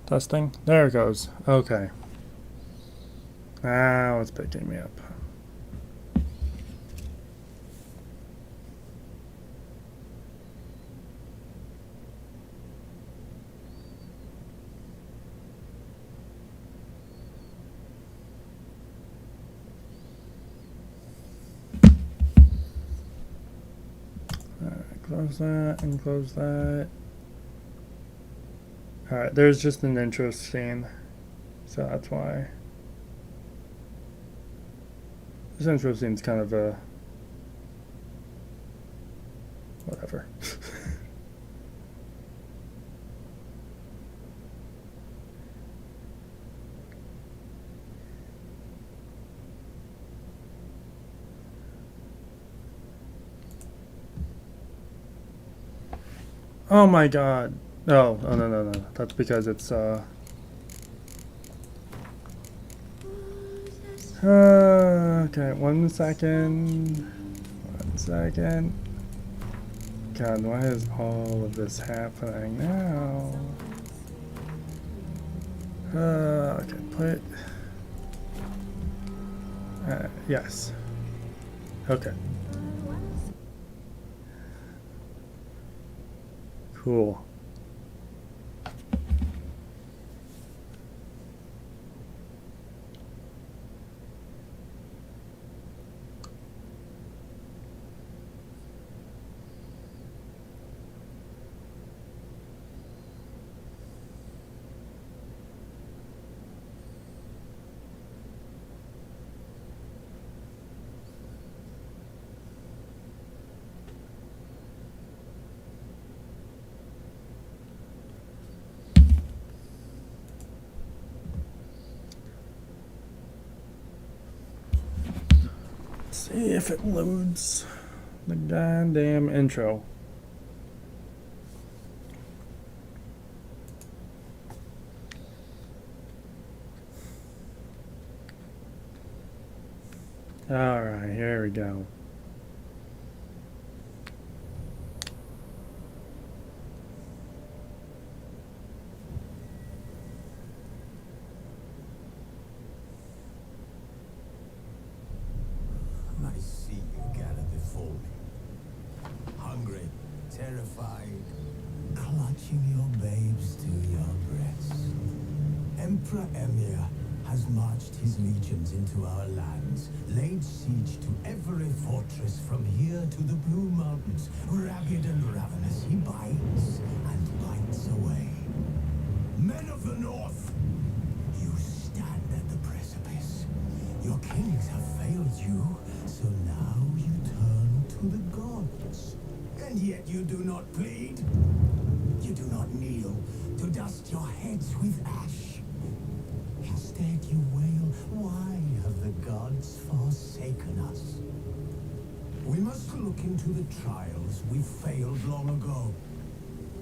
Testing. There it goes. Okay. Now it's picking me up. Close that and close that. Alright, there's just an intro scene, so that's why. This intro scene's kind of a... whatever. Oh my god. Oh, oh no. That's because it's okay, 1 second. 1 second. God, why is all of this happening now? Okay, put. Yes. Okay. Cool. See if it loads the goddamn intro. Alright, here we go. His legions into our lands, laid siege to every fortress from here to the Blue Mountains. Ragged and ravenous, he bites and bites away. Men of the North, you stand at the precipice. Your kings have failed you, so now you turn to the gods. And yet you do not plead. You do not kneel to dust your heads with ash. Instead you wail, why have the gods forsaken us? We must look into the trials we failed long ago.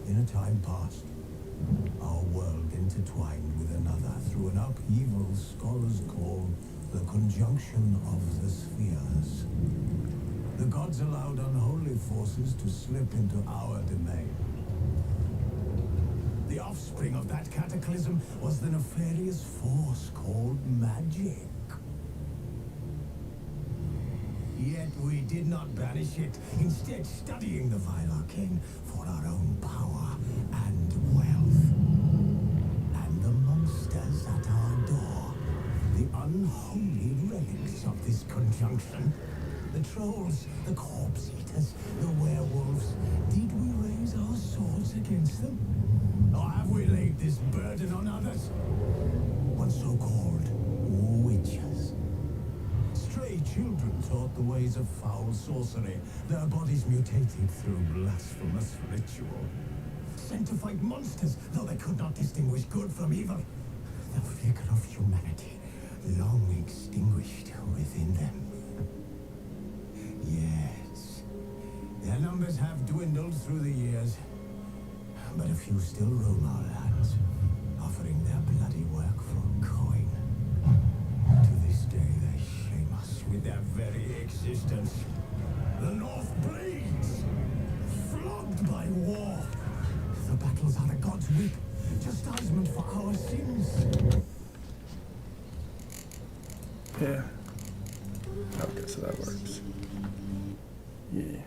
In a time past, our world intertwined with another through an upheaval scholars call the conjunction of the spheres. The gods allowed unholy forces to slip into our domain. The offspring of that cataclysm was the nefarious force called magic. Yet we did not banish it, instead studying the vile arcane for our own power and wealth. And the monsters at our door, the unholy relics of this conjunction, the trolls, the corpse eaters, the werewolves, did we raise our swords against them? Or have we laid this burden on others? On so-called witches. Stray children taught the ways of foul sorcery, their bodies mutated through blasphemous ritual. Sent to fight monsters, though they could not distinguish good from evil. The flicker of humanity, long extinguished within them. Yes, their numbers have dwindled through the years. But a few still roam our lands, offering their bloody work for coin. To this day, they shame us with their very existence. The North bleeds, flogged by war. The battles are the gods' whip, chastisement for our here. Okay, so that works. Yeah.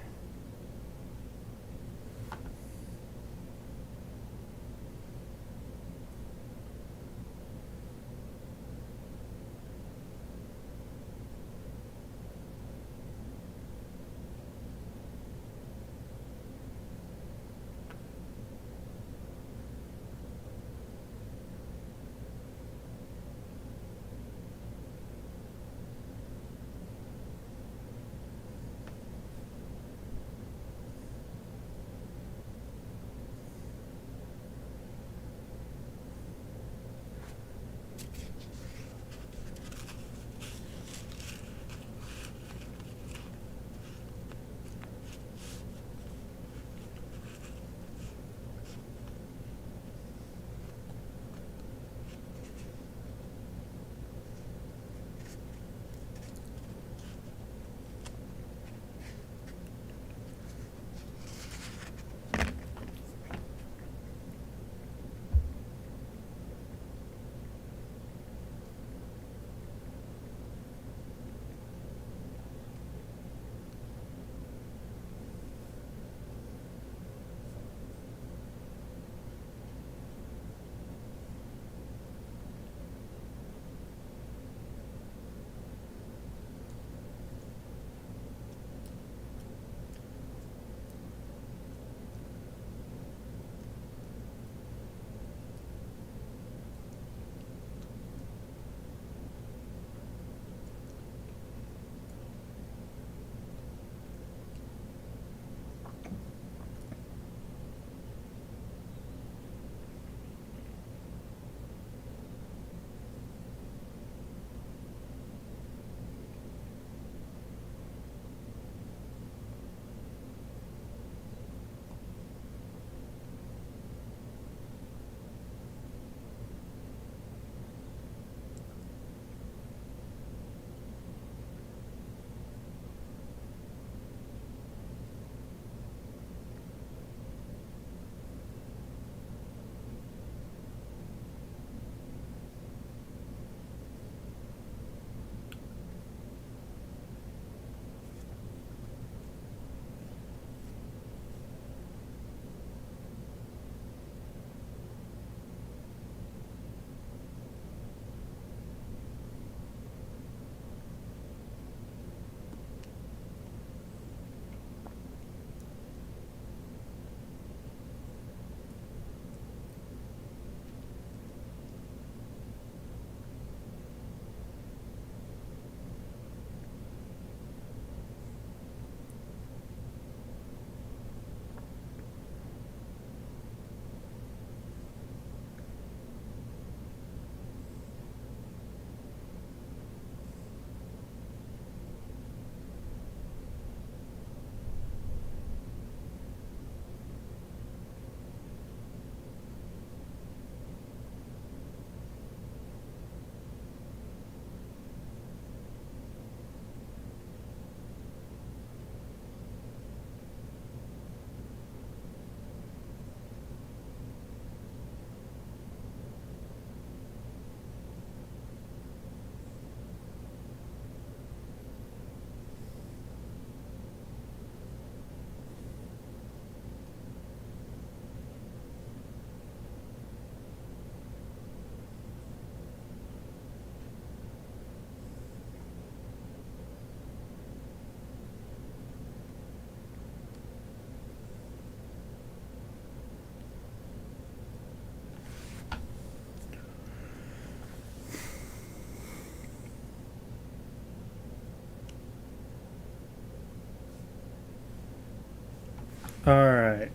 Alright,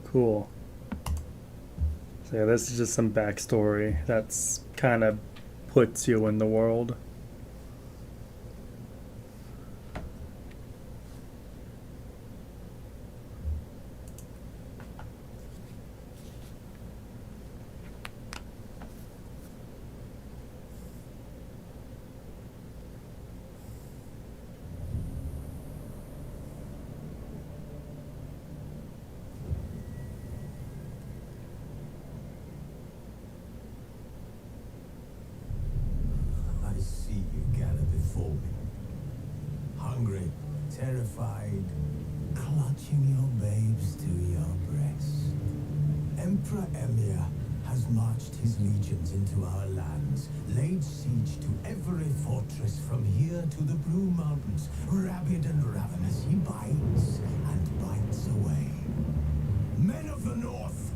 cool. So yeah, this is just some backstory that's kind of puts you in the world. I see Emperor Emir has marched his legions into our lands, laid siege to every fortress from here to the Blue Mountains. Rabid and ravenous, he bites and bites away. Men of the North,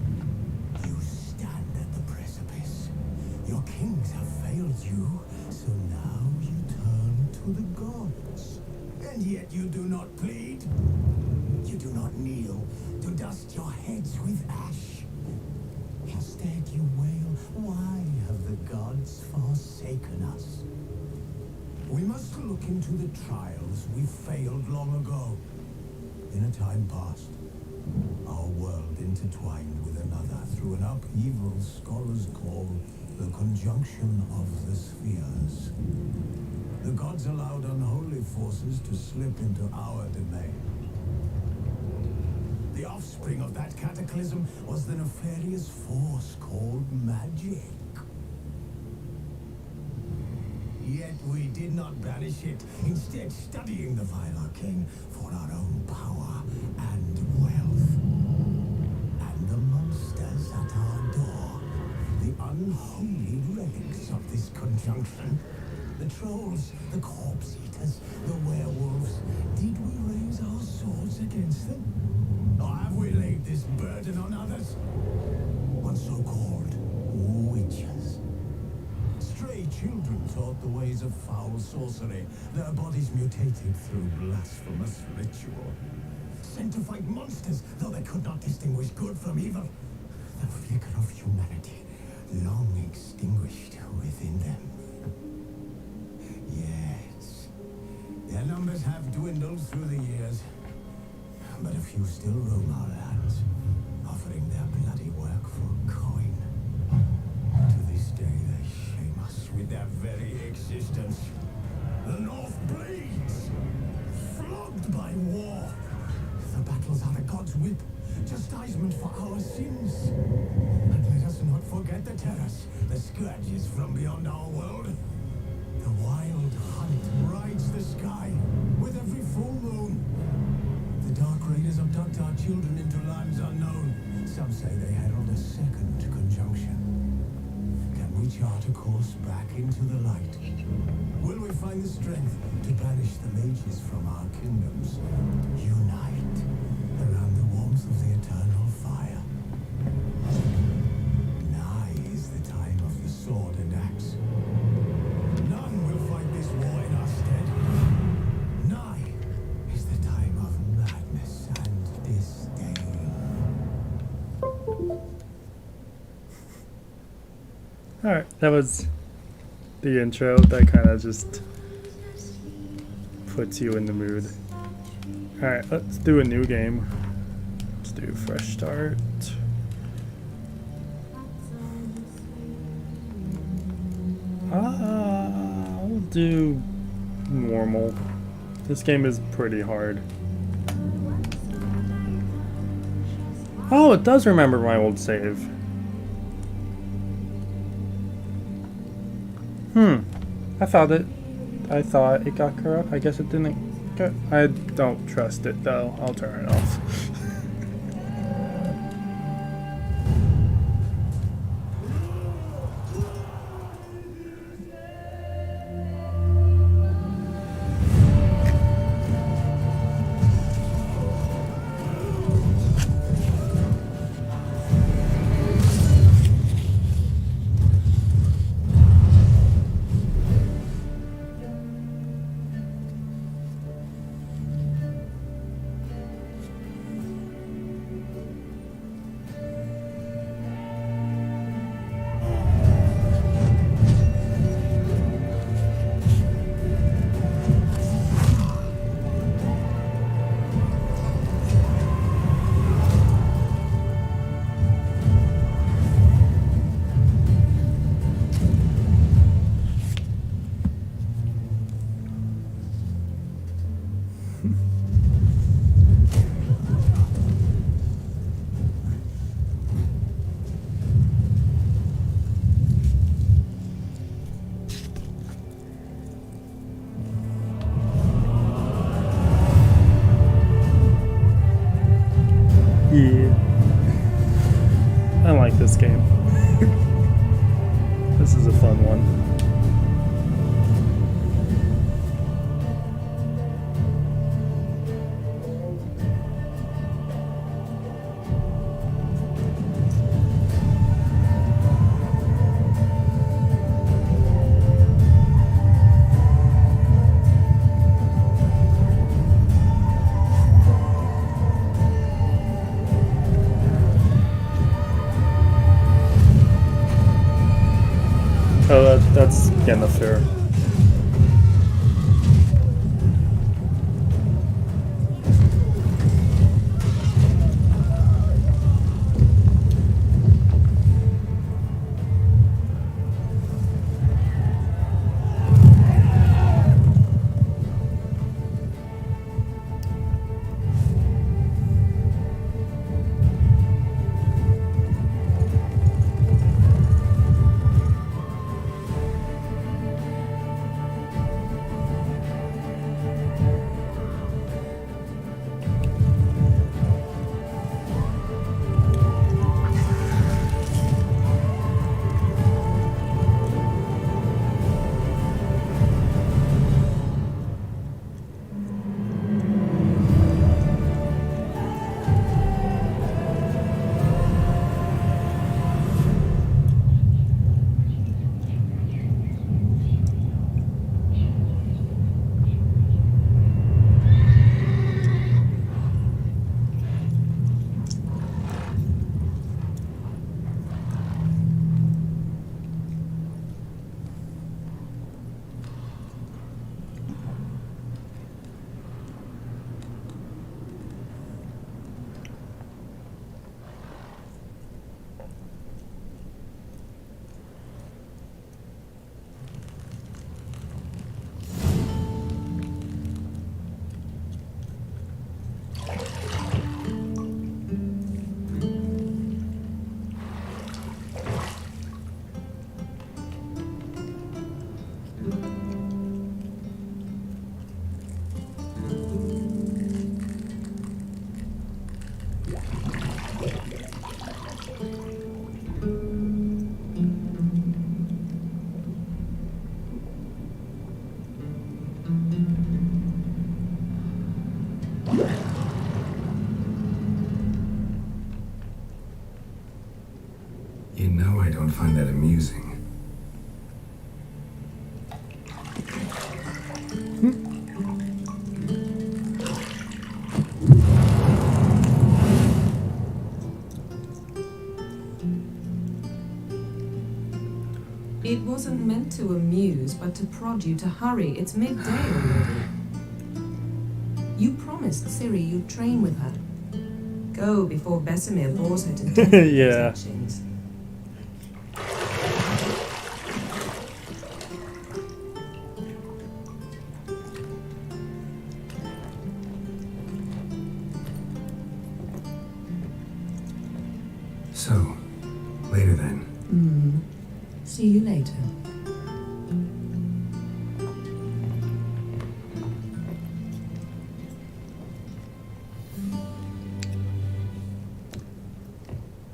you stand at the precipice. Your kings have failed you, so now you turn to the gods. And yet you do not plead. You do not kneel to dust your heads with ash. Instead you wail, why have the gods forsaken us? We must look into the trials we failed long ago. In a time past, our world intertwined with another through an upheaval scholars call the conjunction of the spheres. The gods allowed unholy forces to slip into our domain. The offspring of that cataclysm was the nefarious force called magic. Yet we did not banish it, instead studying the vile arcane for our own power and wealth. And the monsters at our door, the unholy relics of this conjunction, the trolls, the corpse eaters, the werewolves, did we raise our swords against them? Or have we laid this burden on others? On so-called witches. Stray children taught the ways of foul sorcery, their bodies mutated through blasphemous ritual. Sent to fight monsters, though they could not distinguish good from evil. The flicker of humanity, long extinguished within them. Yes, their numbers have dwindled through the years, but a few still roam our lands, offering their bloody work for coin. To this day, they shame us with their very existence. The North bleeds, flogged by war. The battles are the gods' whip, chastisement for our sins. And let us not forget the terrors, the scourges from beyond our world. The wild hunt rides the sky with every full moon. The dark raiders abduct our children into lands unknown. Some say they herald a second conjunction. Can we chart a course back into the light? Will we find the strength to banish the mages from our kingdoms? Unite around the warmth of the eternal fire. Nigh is the time of the sword and axe. None will fight this war in our stead. Nigh is the time of madness and disdain. Alright, that was the intro. That kind of just puts you in the mood. Alright, let's do a new game. Let's do fresh start. I'll do normal. This game is pretty hard. Oh, it does remember my old save. I thought it got corrupt. I guess it didn't. I don't trust it though. I'll turn it off. This is a fun one. Oh, that's kind of fair. You know I don't find that amusing. It wasn't meant to amuse, but to prod you to hurry. It's midday already. You promised Ciri you'd train with her. Go before Vesemir bores her to death with Yeah. his etchings. So, later then. See you later.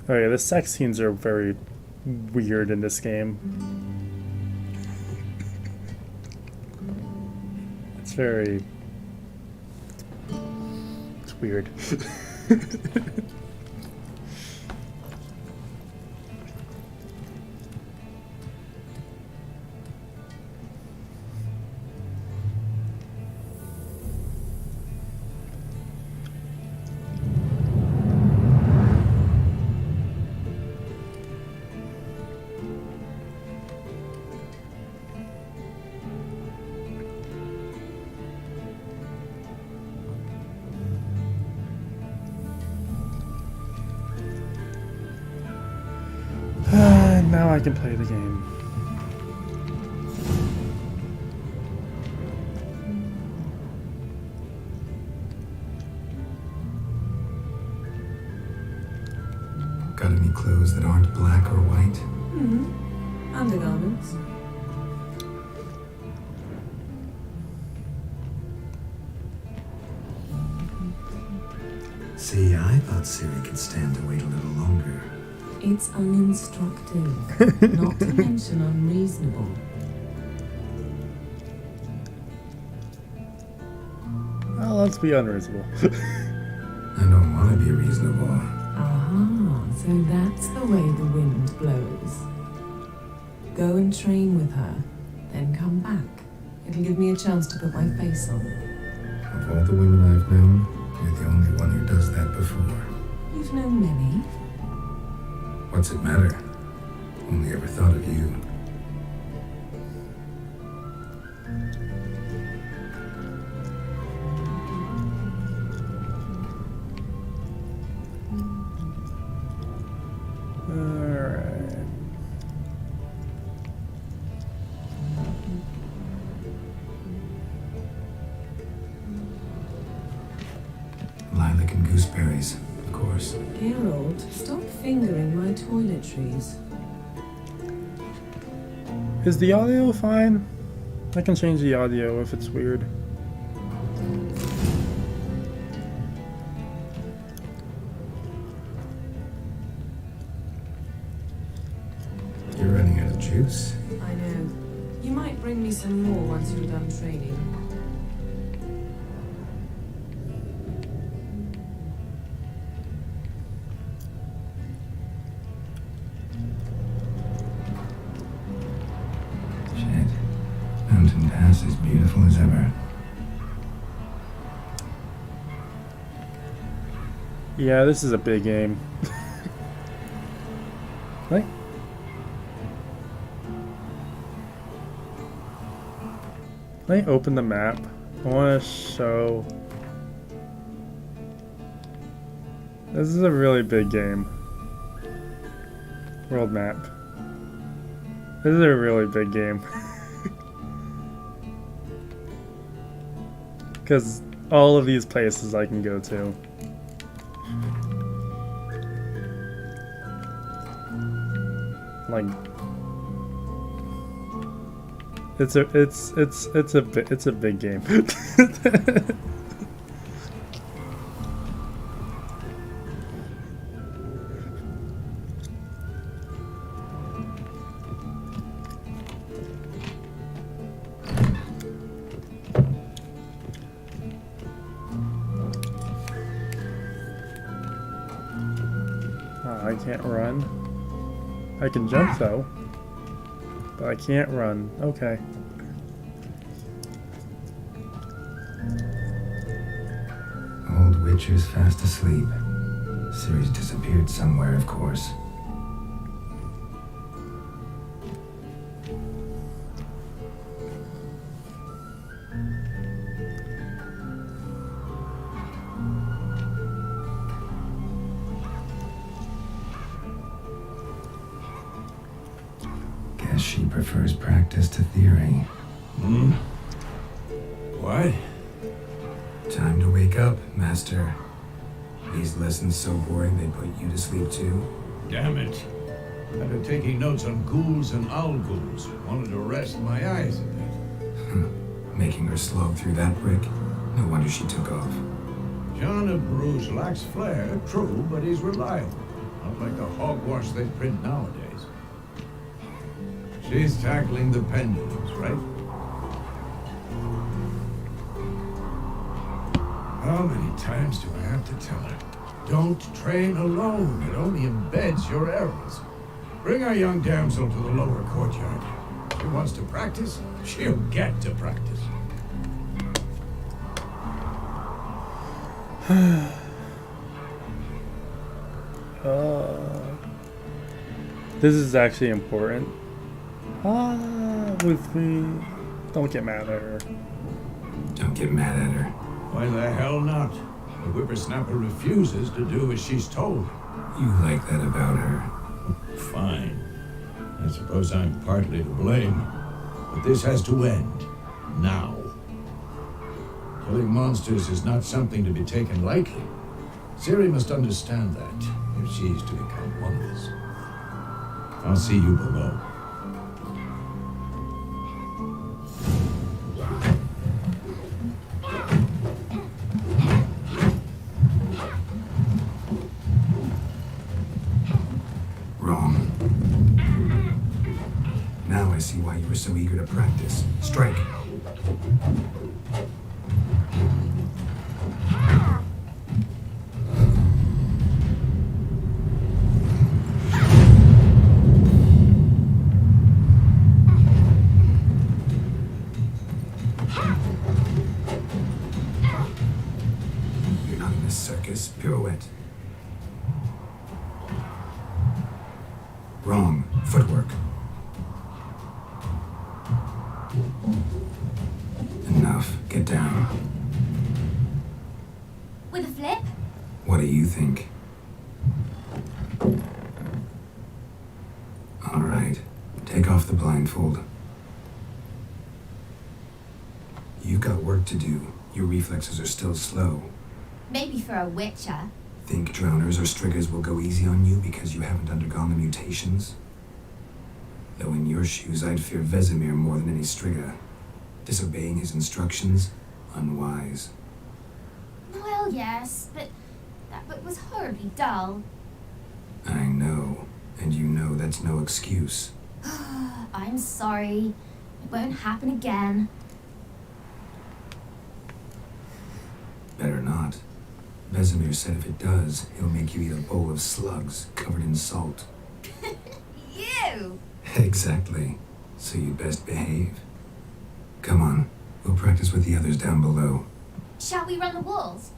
Okay, the sex scenes are very weird in this game. It's very... It's weird. Now I can play the game. Got any clothes that aren't black or white? Undergarments. See, I thought Ciri could stand to wait a little longer. It's uninstructive, not to mention unreasonable. Well, let's be unreasonable. I don't want to be reasonable. Ah, so that's the way the wind blows. Go and train with her, then come back. It'll give me a chance to put my face on it. Of all the women I've known, you're the only one who does that before. You've known many. What's it matter? Only ever thought of you. Alright. Lilac and gooseberries, of course. Geralt, stop fingering my toiletries. Is the audio fine? I can change the audio if it's weird. You're running out of juice? I know. You might bring me some more once you're done training. Shit. Mountain Pass is beautiful as ever. Yeah, this is a big game. Right? Let me open the map. I want to show. This is a really big game. World map. This is a really big game. Because all of these places I can go to. Like, it's a big game. I can't run. I can jump though, but I can't run. Okay. Old Witcher's fast asleep. Ciri's disappeared somewhere, of course. Guess she prefers practice to theory. Hmm? What? Time to wake up, Master. These lessons so boring they put you to sleep too? Damn it. After taking notes on ghouls and owl ghouls, wanted to rest my eyes a bit. Making her slog through that brick? No wonder she took off. John of Bruges lacks flair, true, but he's reliable. Not like the hogwash they print nowadays. She's tackling the pendulums, right? How many times do I have to tell her? Don't train alone. It only embeds your errors. Bring our young damsel to the lower courtyard. If she wants to practice, she'll get to practice. This is actually important. With me. Don't get mad at her. Don't get mad at her. Why the hell not? The whippersnapper refuses to do as she's told. You like that about her. Fine. I suppose I'm partly to blame. But this has to end. Now. Killing monsters is not something to be taken lightly. Ciri must understand that, if she's to become one of us. I'll see you below. Now I see why you were so eager to practice. Strike. You're not in a circus. Pirouette. Wrong. Footwork. Enough. Get down. With a flip? What do you think? All right. Take off the blindfold. You've got work to do. Your reflexes are still slow. Maybe for a witcher. Think drowners or striggers will go easy on you because you haven't undergone the mutations? Though in your shoes, I'd fear Vesemir more than any strigger. Disobeying his instructions? Unwise. Well, yes, but that book was horribly dull. I know. And you know that's no excuse. I'm sorry. It won't happen again. Better not. Vesemir said if it does, he'll make you eat a bowl of slugs covered in salt. You! Exactly. So you'd best behave. Come on. We'll practice with the others down below. Shall we run the walls?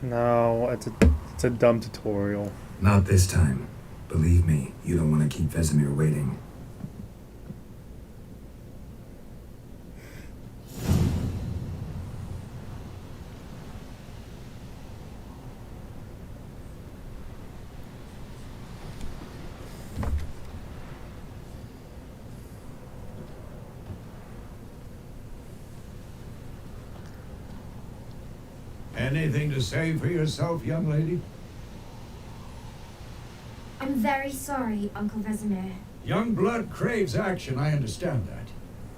No, it's a dumb tutorial. Not this time. Believe me, you don't want to keep Vesemir waiting. Anything to say for yourself, young lady? I'm very sorry, Uncle Vesemir. Young blood craves action, I understand that.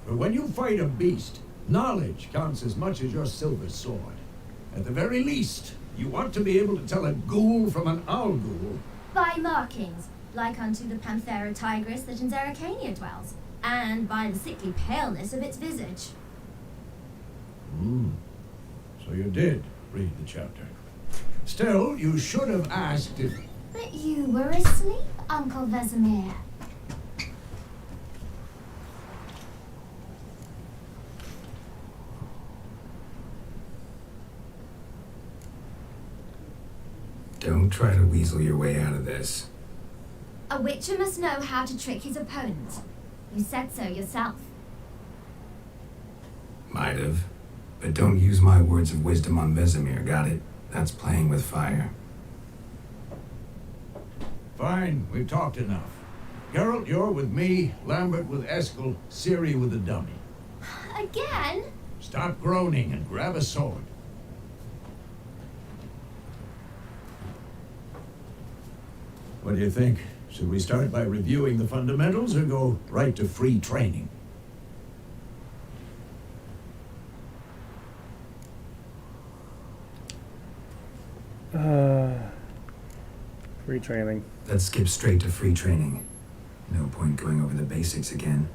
But when you fight a beast, knowledge counts as much as your silver sword. At the very least, you want to be able to tell a ghoul from an owl ghoul. By markings, like unto the Panthera tigris that in Zeracania dwells, and by the sickly paleness of its visage. So you did read the chapter. Still, you should have asked if... But you were asleep, Uncle Vesemir. Don't try to weasel your way out of this. A witcher must know how to trick his opponent. You said so yourself. Might have. But don't use my words of wisdom on Vesemir, got it? That's playing with fire. Fine, we've talked enough. Geralt, you're with me, Lambert with Eskel, Ciri with the dummy. Again? Stop groaning and grab a sword. What do you think? Should we start by reviewing the fundamentals or go right to free training? Free training. Let's skip straight to free training. No point going over the basics again.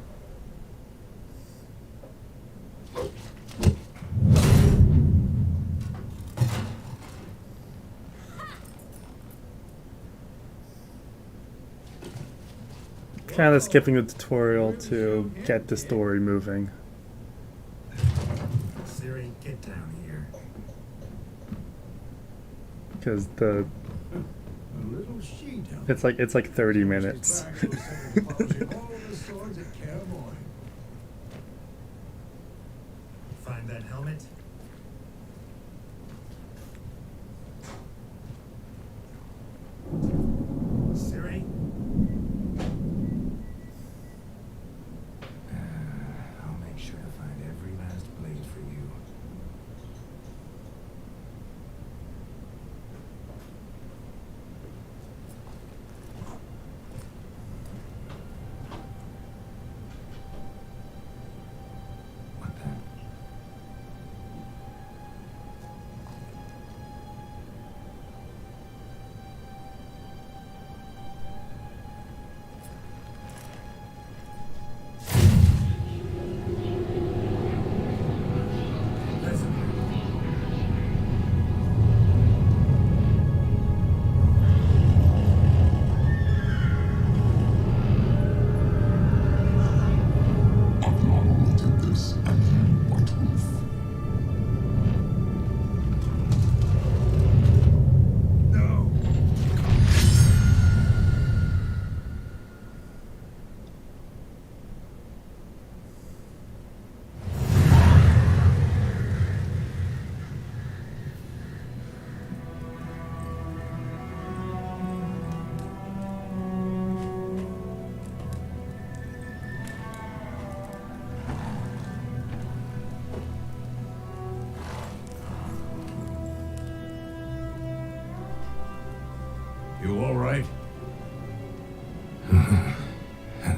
Kind of skipping the tutorial to get the story moving. Ciri, get down here. Because the A little sheet. it's like 30 minutes. All the swords at Kaer Morhen. Find that helmet? Ciri? I'll make sure to find every last blade for you.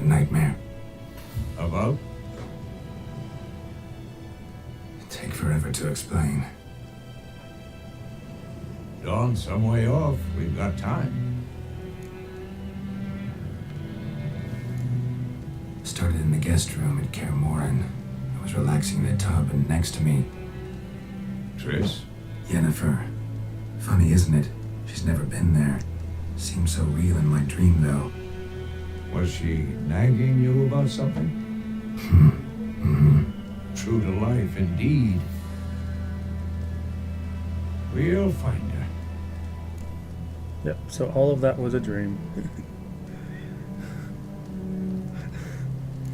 nightmare. About? It'd take forever to explain. Dawn's some way off. We've got time. Started in the guest room at Kaer Morhen. I was relaxing in a tub, and next to me, Triss? Yennefer. Funny, isn't it? She's never been there. Seemed so real in my dream, though. Was she nagging you about something? True to life, indeed. We'll find her. Yep, so all of that was a dream.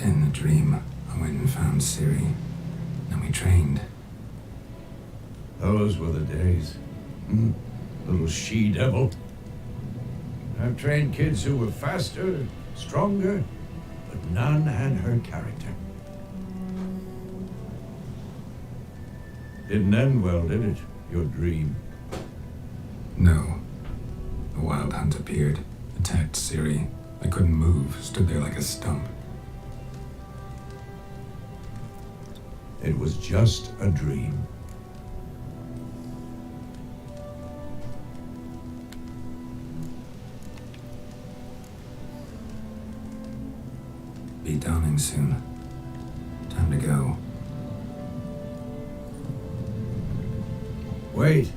In the dream, I went and found Ciri. And we trained. Those were the days. Little she-devil. I've trained kids who were faster, stronger, but none had her character. Didn't end well, did it? Your dream? No. A wild hunt appeared, attacked Ciri. I couldn't move, stood there like a stump. It was just a dream. Be dawning soon. Time to go. Wait.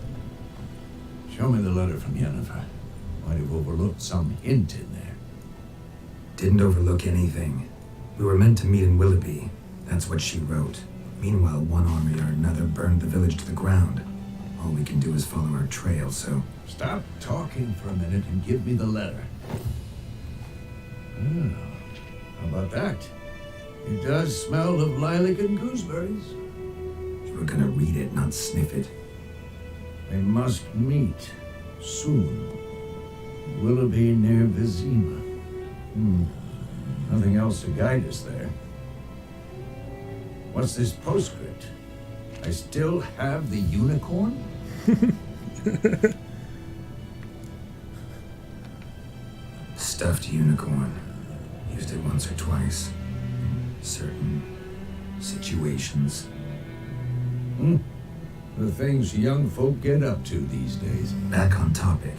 Show me the letter from Yennefer. Might have overlooked some hint in there. Didn't overlook anything. We were meant to meet in Willoughby. That's what she wrote. Meanwhile, one army or another burned the village to the ground. All we can do is follow her trail, so... Stop talking for a minute and give me the letter. Oh, how about that? It does smell of lilac and gooseberries. You were gonna read it, not sniff it. They must meet soon. Willoughby near Vizima. Nothing else to guide us there. What's this postscript? I still have the unicorn? Stuffed unicorn. Used it once or twice. Certain situations. The things young folk get up to these days. Back on topic.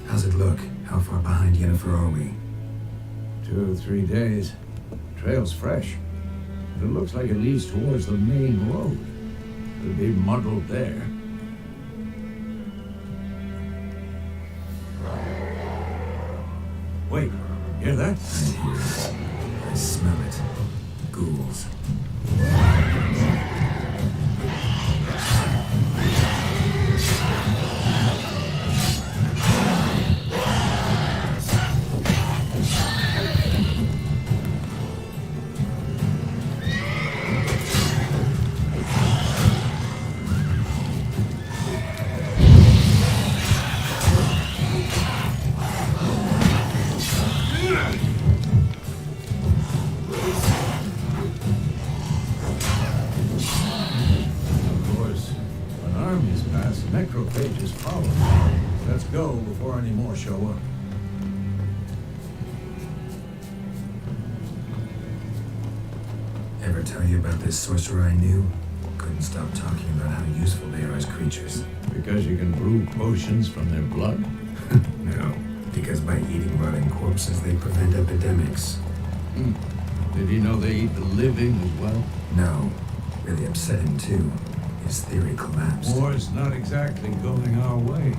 How's it look? How far behind Yennefer are we? 2 or 3 days. Trail's fresh. But it looks like it leads towards the main road. It'll be muddled there. Wait, hear that? I hear it. I smell it. Ghouls. Necrophages follow. Let's go before any more show up. Ever tell you about this sorcerer I knew? Couldn't stop talking about how useful they are as creatures. Because you can brew potions from their blood? No, because by eating rotting corpses, they prevent epidemics. Did he know they eat the living as well? No, really upset him too. His theory collapsed. War's not exactly going our way.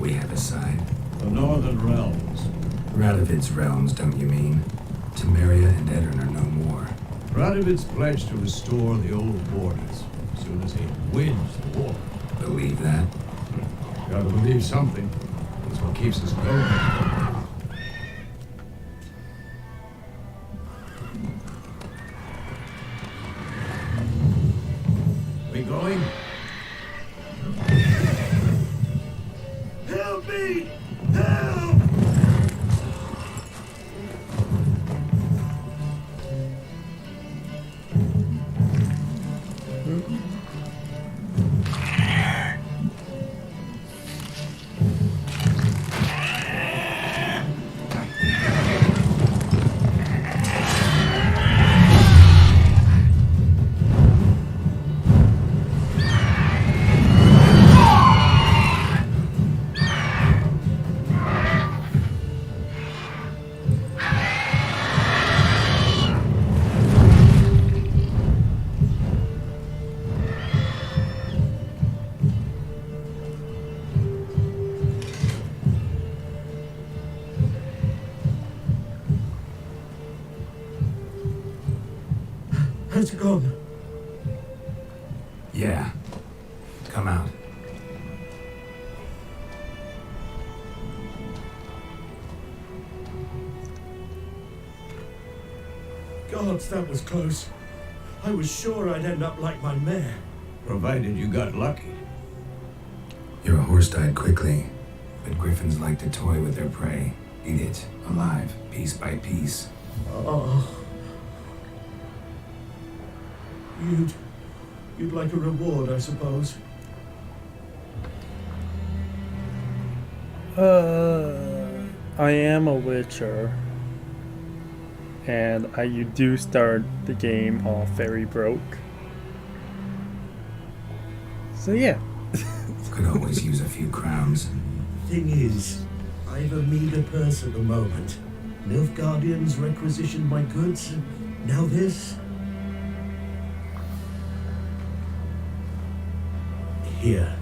We have a side. The Northern Realms. Radovid's realms, don't you mean? Temeria and Edirn are no more. Radovid's pledged to restore the old borders as soon as he wins the war. Believe that? Gotta believe something. That's what keeps us going. We going? Help me! Help! Has gone. Yeah. Come out. Gods, that was close. I was sure I'd end up like my mare. Provided you got lucky. Your horse died quickly, but griffins like to toy with their prey. Eat it, alive, piece by piece. Oh. You'd like a reward, I suppose. I am a witcher, and you do start the game off very broke. So yeah. Could always use a few crowns. Thing is, I've a meager purse at the moment. Nilfgaardians requisitioned my goods, and now this. Here.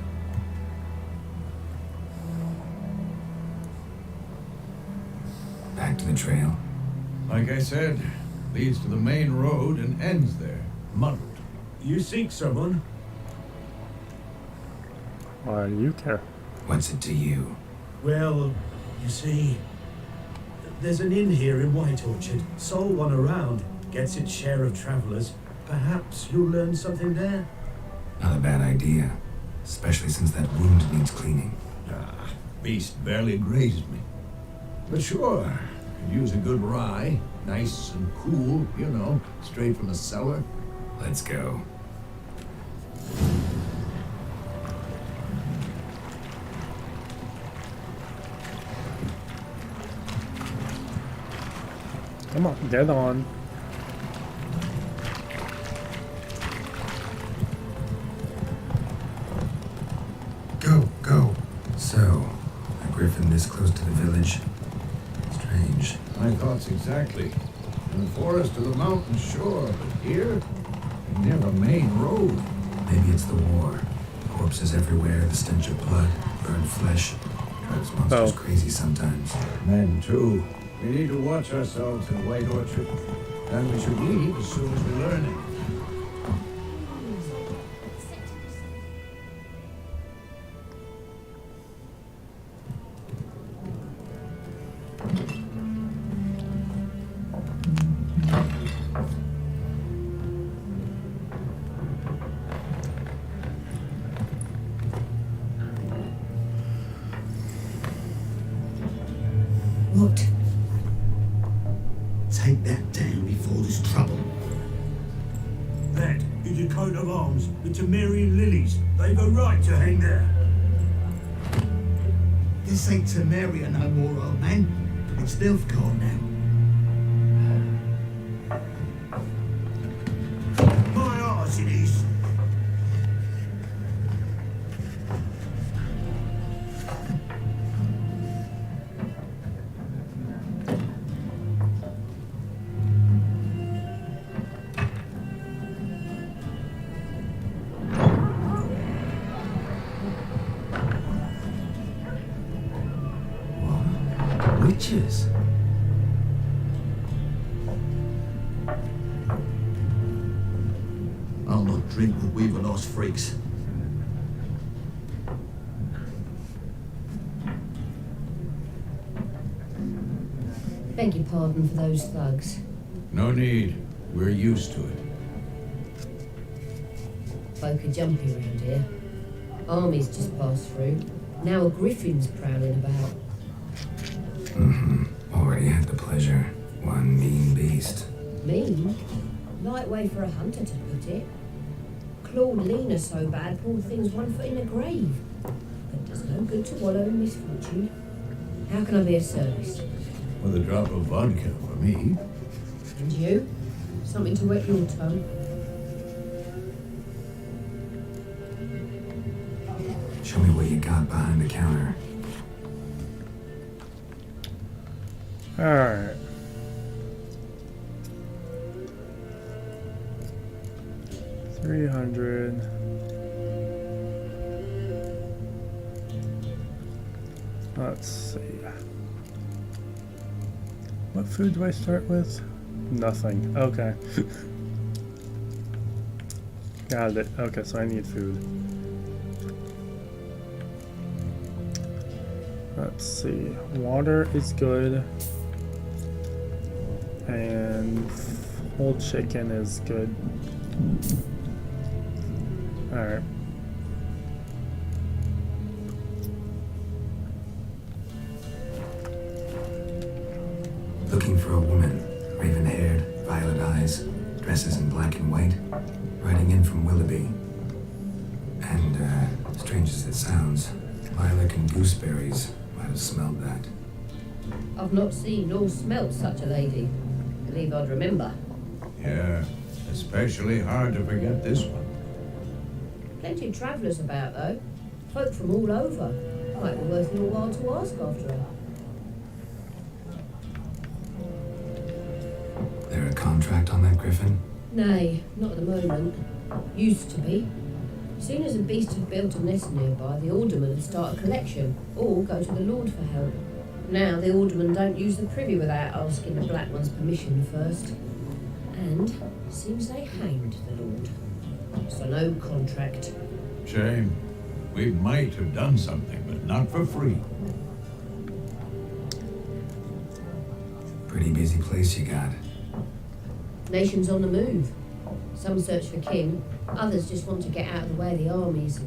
Back to the trail. Like I said, leads to the main road and ends there. Muddled. You seek someone? Why do you care? What's it to you? Well, you see, there's an inn here in White Orchard. Sole one around. Gets its share of travelers. Perhaps you'll learn something there. Not a bad idea. Especially since that wound needs cleaning. Ah, beast barely grazed me. But sure, could use a good rye. Nice and cool, you know, straight from the cellar. Let's go. Come on, get on. Go, go. So, a griffin this close to the village? Strange. My thoughts exactly. In the forest or the mountain, sure, but here, near the main road. Maybe it's the war. Corpses everywhere, the stench of blood, burned flesh. Drives monsters crazy sometimes. Men, too. We need to watch ourselves in White Orchard. And we should leave as soon as we learn it. What? Take that down before there's trouble. That is a coat of arms, the Temerian lilies. They've a right to hang there. This ain't Temeria no more, old man. It's Nilfgaard now. My arse it is. Witches. I'll not drink with Weaverloss freaks. Beg your pardon for those thugs. No need. We're used to it. Folk are jumpy around here. Armies just passed through. Now a griffin's prowling about. Already had the pleasure. One mean beast. Mean? Light way for a hunter to put it. Clawed Lena so bad, poor thing's 1 foot in the grave. But does no good to wallow in misfortune. How can I be of service? With a drop of vodka for me. And you? Something to wet your tongue? Show me what you got behind the counter. Alright. $300. Let's see. What food do I start with? Nothing. Okay. Got it. Okay, so I need food. Let's see. Water is good. And whole chicken is good. Alright. Looking for a woman, raven-haired, violet eyes, dresses in black and white, riding in from Willoughby. And, strange as it sounds, lilac and gooseberries might have smelled that. I've not seen nor smelt such a lady. Believe I'd remember. Yeah, especially hard to forget this one. Plenty of travellers about, though. Folk from all over. Might be worth your while to ask after her. There a contract on that griffin? Nay, not at the moment. Used to be. As soon as a beast had built a nest nearby, the alderman would start a collection, or go to the Lord for help. Now the aldermen don't use the privy without asking the black one's permission first. And seems they hanged the Lord. So no contract. Shame. We might have done something, but not for free. Pretty busy place you got. Nations on the move. Some search for kin, others just want to get out of the way of the armies.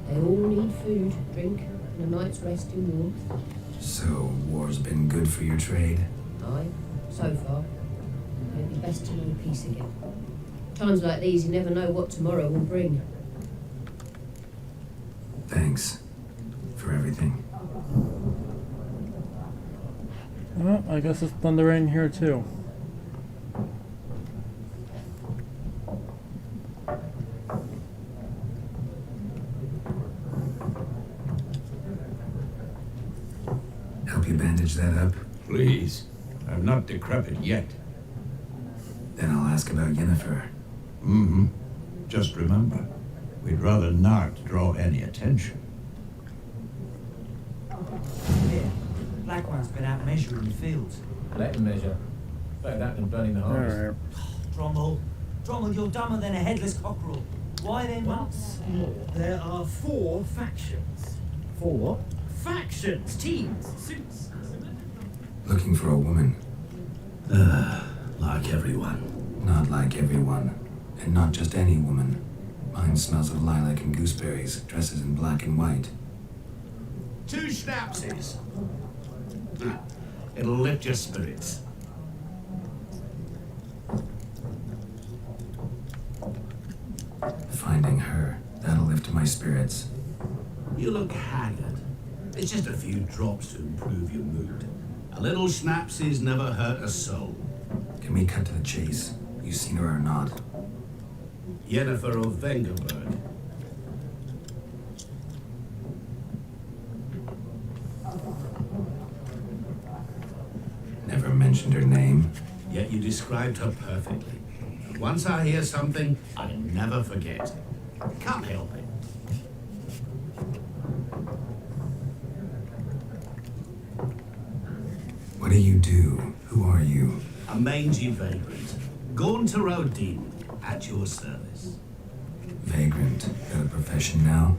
They all need food, drink, and a night's rest in warmth. So, war's been good for your trade? Aye, so far. It'd be best to know peace again. Times like these, you never know what tomorrow will bring. Thanks for everything. Well, I guess it's thundering here too. Help you bandage that up? Please. I'm not decrepit yet. Then I'll ask about Yennefer. Mm-hmm. Just remember, we'd rather not draw any attention. Yeah, Black One's been out measuring the fields. Let him measure. Better that than burning the harvest. Alright. Drommel, you're dumber than a headless cockerel. Why then? Once more, there are 4 factions. 4 what? Factions, teams, suits. Looking for a woman. Like everyone. Not like everyone. And not just any woman. Mine smells of lilac and gooseberries, dresses in black and white. 2 schnapsies. It'll lift your spirits. Finding her, that'll lift my spirits. You look haggard. It's just a few drops to improve your mood. A little schnapsies never hurt a soul. Can we cut to the chase? You seen her or not? Yennefer of Vengerberg. Never mentioned her name. Yet you described her perfectly. Once I hear something, I never forget. Can't help it. What do you do? Who are you? A mangy vagrant. Gone to Rodin, at your service. Vagrant. Got a profession now?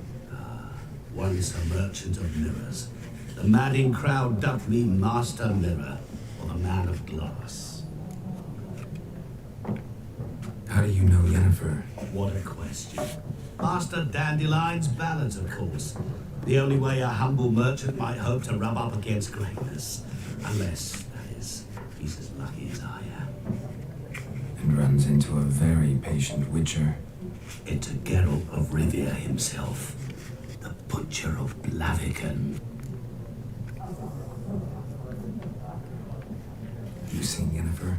Once a merchant of mirrors. The madding crowd dubbed me Master Mirror, or the Man of Glass. How do you know Yennefer? What a question. Master Dandelion's ballads, of course. The only way a humble merchant might hope to rub up against greatness. Unless, that is, he's as lucky as I am. And runs into a very patient witcher. Into Geralt of Rivia himself. The Butcher of Blaviken. You seen Yennefer?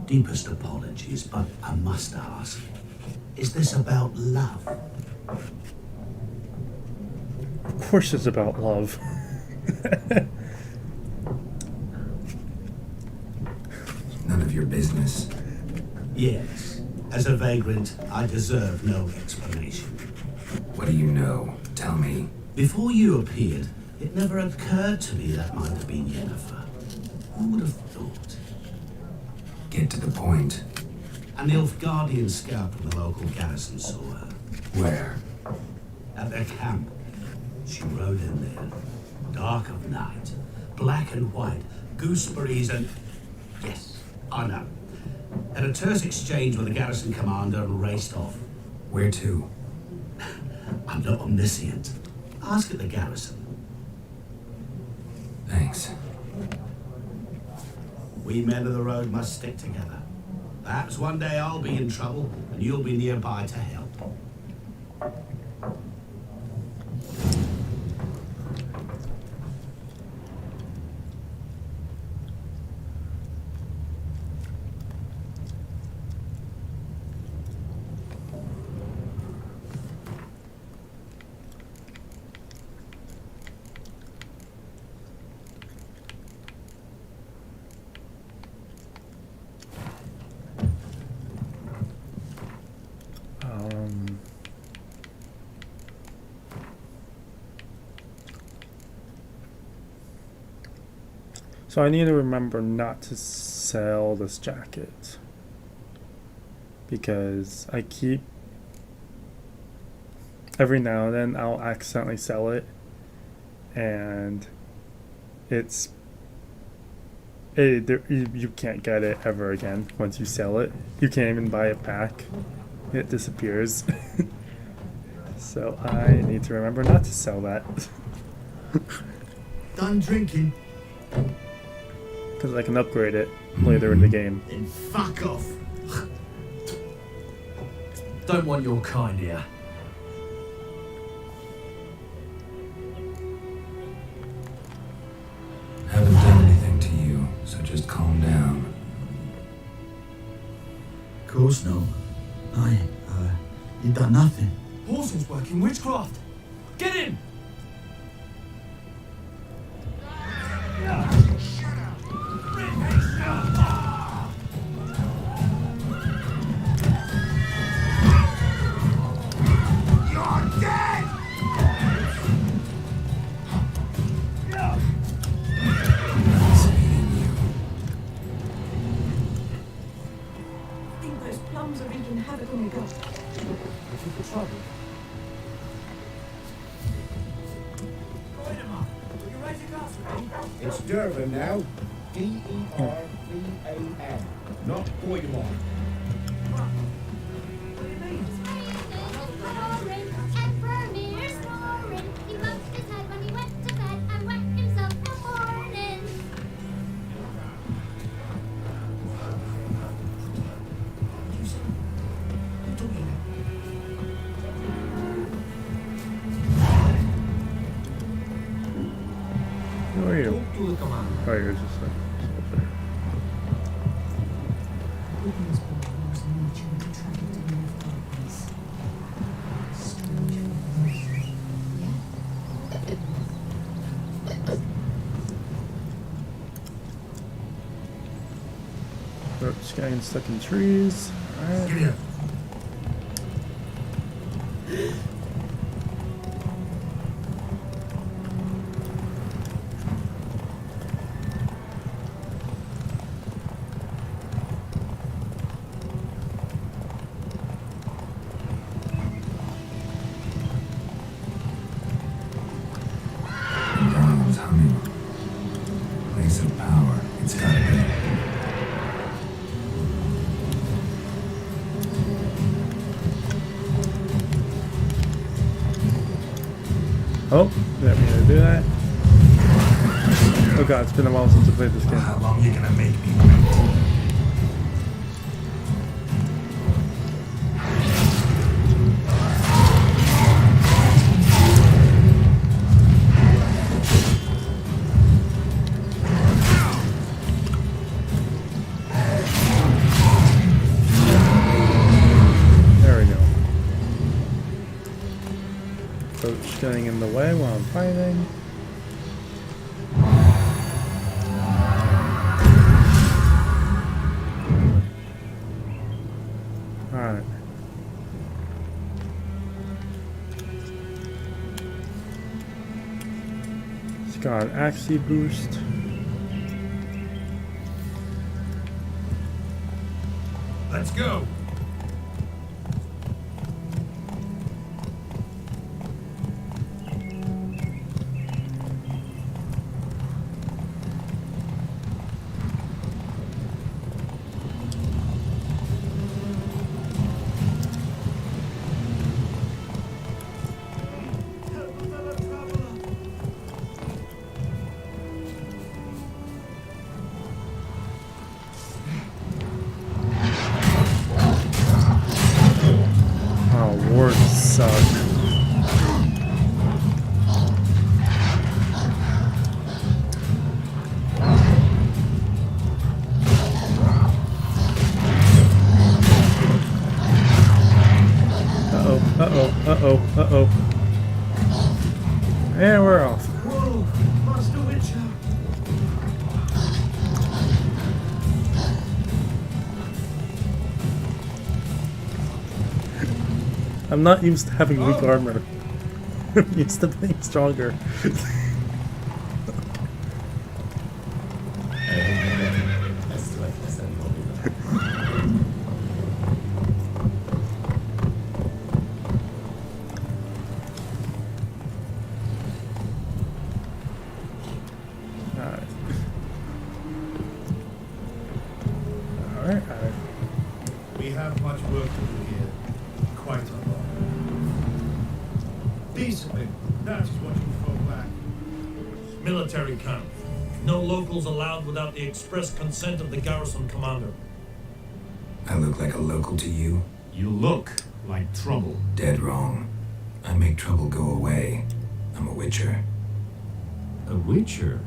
Deepest apologies, but I must ask. Is this about love? Of course it's about love. None of your business. Yes. As a vagrant, I deserve no explanation. What do you know? Tell me. Before you appeared, it never occurred to me that might have been Yennefer. Who would have thought? Get to the point. An Nilfgaardian scout from the local garrison saw her. Where? At their camp. She rode in there. Dark of night. Black and white. Gooseberries and... Yes, I know. Had a terse exchange with the garrison commander and raced off. Where to? I'm not omniscient. Ask at the garrison. Thanks. We men of the road must stick together. Perhaps one day I'll be in trouble and you'll be nearby to help. So I need to remember not to sell this jacket, because I keep, every now and then I'll accidentally sell it, and you can't get it ever again once you sell it. You can't even buy it back. It disappears. So I need to remember not to sell that. Done drinking? Because I can upgrade it later in the game. Then fuck off. Don't want your kind here. Haven't done anything to you, so just calm down. Of course no. You done nothing. Paulson's working witchcraft. Get in! It's Durban now. D-E-R-V-A-N. Not Boydemont. Who are you? Talk to the commander. Oh, you're just like up there. Oh, just getting stuck in trees. Alright. Get here. McDonald's humming. Place of power. It's gotta be. Oh, didn't mean to do that. Oh god, it's been a while since I played this game. How long you gonna make me wait? There we go. Coach getting in the way while I'm fighting. Alright. It's got Axie boost. Let's go. Oh, words suck. Uh-oh. And we're off. Whoa, Master Witcher. I'm not used to having weak armor. I'm used to being stronger. Alright. We have much work to do here. Quite a lot. Decently, that is what you throw back. Military camp. No locals allowed without the express consent of the garrison commander. I look like a local to you? You look like trouble. Dead wrong. I make trouble go away. I'm a witcher. A witcher?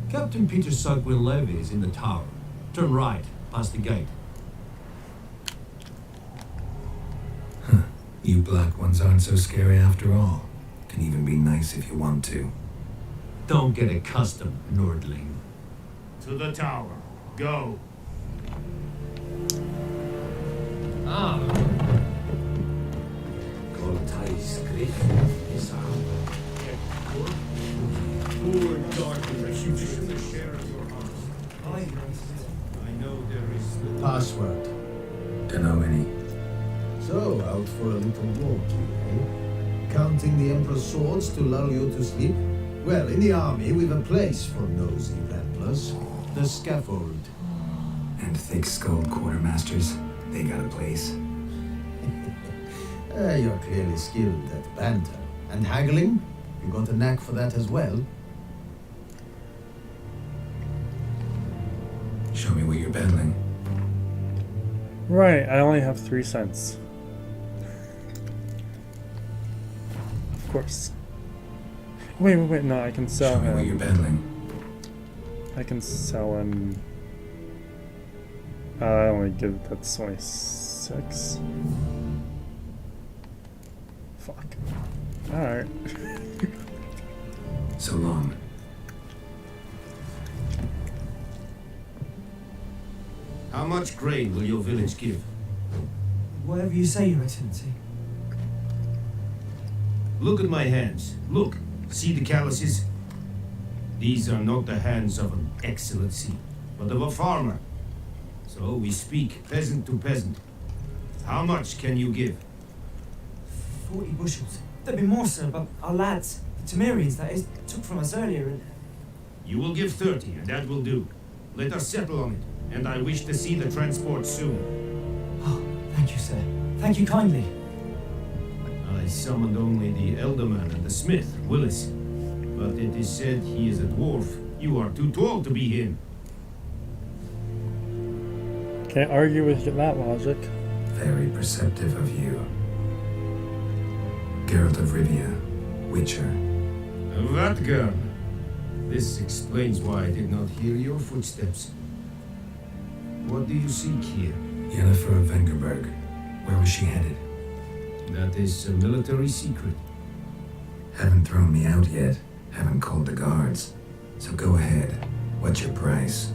Captain Peter Sugwin Levy is in the tower. Turn right, past the gate. You black ones aren't so scary after all. Can even be nice if you want to. Don't get accustomed, Nordling. To the tower. Go. Ah. Goltais Griff is Poor darkness, you shouldn't share of your heart. I know there is the Password. Dunno any. So, out for a little walk, eh? Counting the Emperor's swords to lull you to sleep? Well, in the army, we've a place for nosy ramblers. The scaffold. And thick-skulled quartermasters, they got a place. You're clearly skilled at banter. And haggling? You got a knack for that as well? Show me what you're peddling. Right, I only have 3 cents. Of course. Wait, no, I can sell Show me what you're him. peddling. I can sell him. I only give that's only 6. Fuck. Alright. So long. How much grain will your village give? Whatever you say, Your Excellency. Look at my hands. Look. See the calluses? These are not the hands of an excellency, but of a farmer. So we speak peasant to peasant. How much can you give? 40 bushels. There'd be more, sir, but our lads, the Temerians, that is, took from us earlier and... You will give 30, and that will do. Let us settle on it, and I wish to see the transport soon. Oh, thank you, sir. Thank you kindly. I summoned only the Elderman and the smith, Willis. But it is said he is a dwarf. You are too tall to be him. Can't argue with that logic. Very perceptive of you. Geralt of Rivia, Witcher. That gun. This explains why I did not hear your footsteps. What do you seek here? Yennefer of Vengerberg. Where was she headed? That is a military secret. Haven't thrown me out yet. Haven't called the guards. So go ahead. What's your price?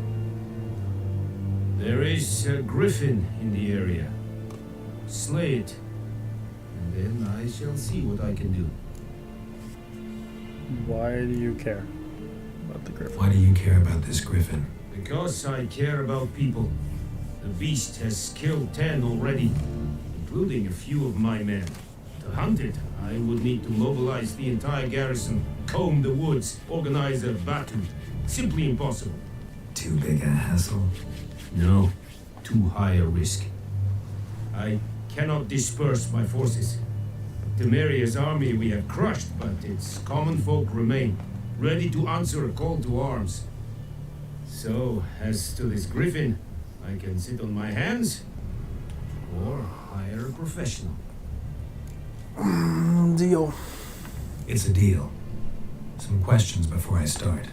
There is a griffin in the area. Slay it. And then I shall see what I can do. Why do you care about the griffin? Why do you care about this griffin? Because I care about people. The beast has killed 10 already, including a few of my men. To hunt it, I would need to mobilize the entire garrison, comb the woods, organize a battle. Simply impossible. Too big a hassle? No, too high a risk. I cannot disperse my forces. Temeria's army we have crushed, but its common folk remain, ready to answer a call to arms. So, as to this griffin, I can sit on my hands, or hire a professional. Deal. It's a deal. Some questions before I start.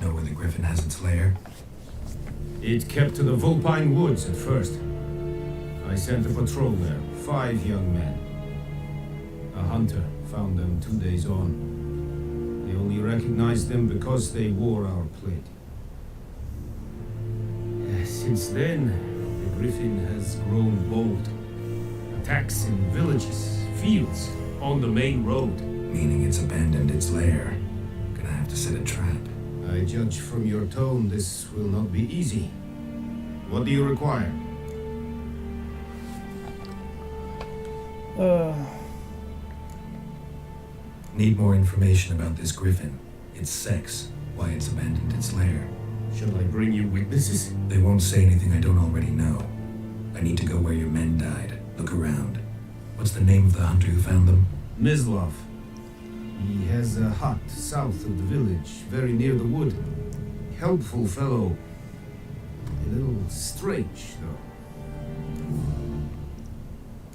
Know where the griffin has its lair? It kept to the Vulpine Woods at first. I sent a patrol there, 5 young men. A hunter found them 2 days on. They only recognized them because they wore our plate. Since then, the griffin has grown bold. Attacks in villages, fields, on the main road. Meaning it's abandoned its lair. Gonna have to set a trap. I judge from your tone this will not be easy. What do you require? Need more information about this griffin. Its sex, why it's abandoned its lair. Shall I bring you witnesses? They won't say anything I don't already know. I need to go where your men died. Look around. What's the name of the hunter who found them? Mislov. He has a hut south of the village, very near the wood. Helpful fellow. A little strange, though.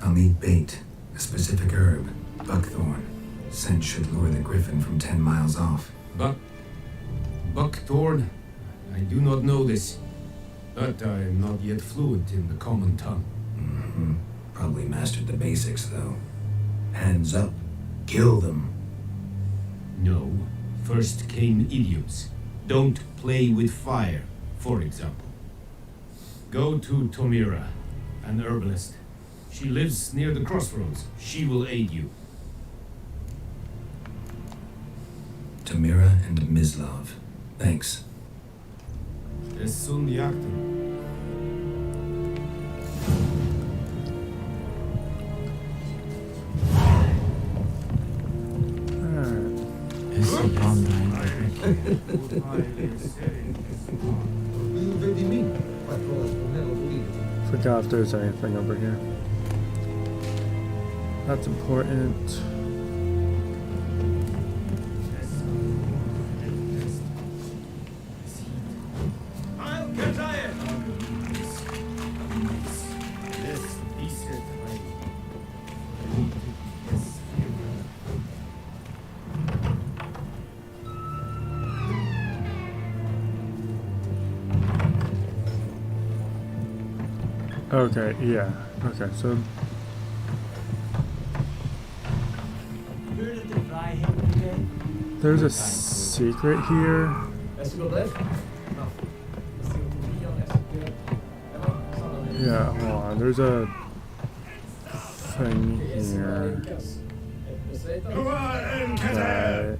I'll need bait. A specific herb. Buckthorn. Scent should lure the griffin from 10 miles off. Buckthorn? I do not know this. But I am not yet fluent in the common tongue. Mm-hmm. Probably mastered the basics, though. Hands up. Kill them. No. First came idioms. Don't play with fire, for example. Go to Tomira, an herbalist. She lives near the crossroads. She will aid you. Tamira and Mislov. Thanks. Es sun jakten. Forgot if there's anything over here. That's important. Okay, yeah. Okay, so there's a secret here. Yeah, hold on. There's a thing here. That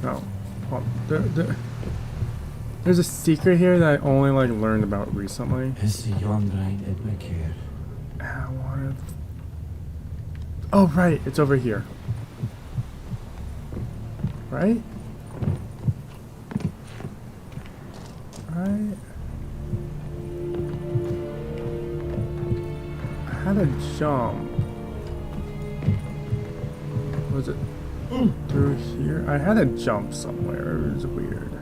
no. Oh, there's a secret here that I only like learned about recently. I wanted... Oh, right. It's over here. Right? Right? I had a jump. Was it through here? I had a jump somewhere. It was weird.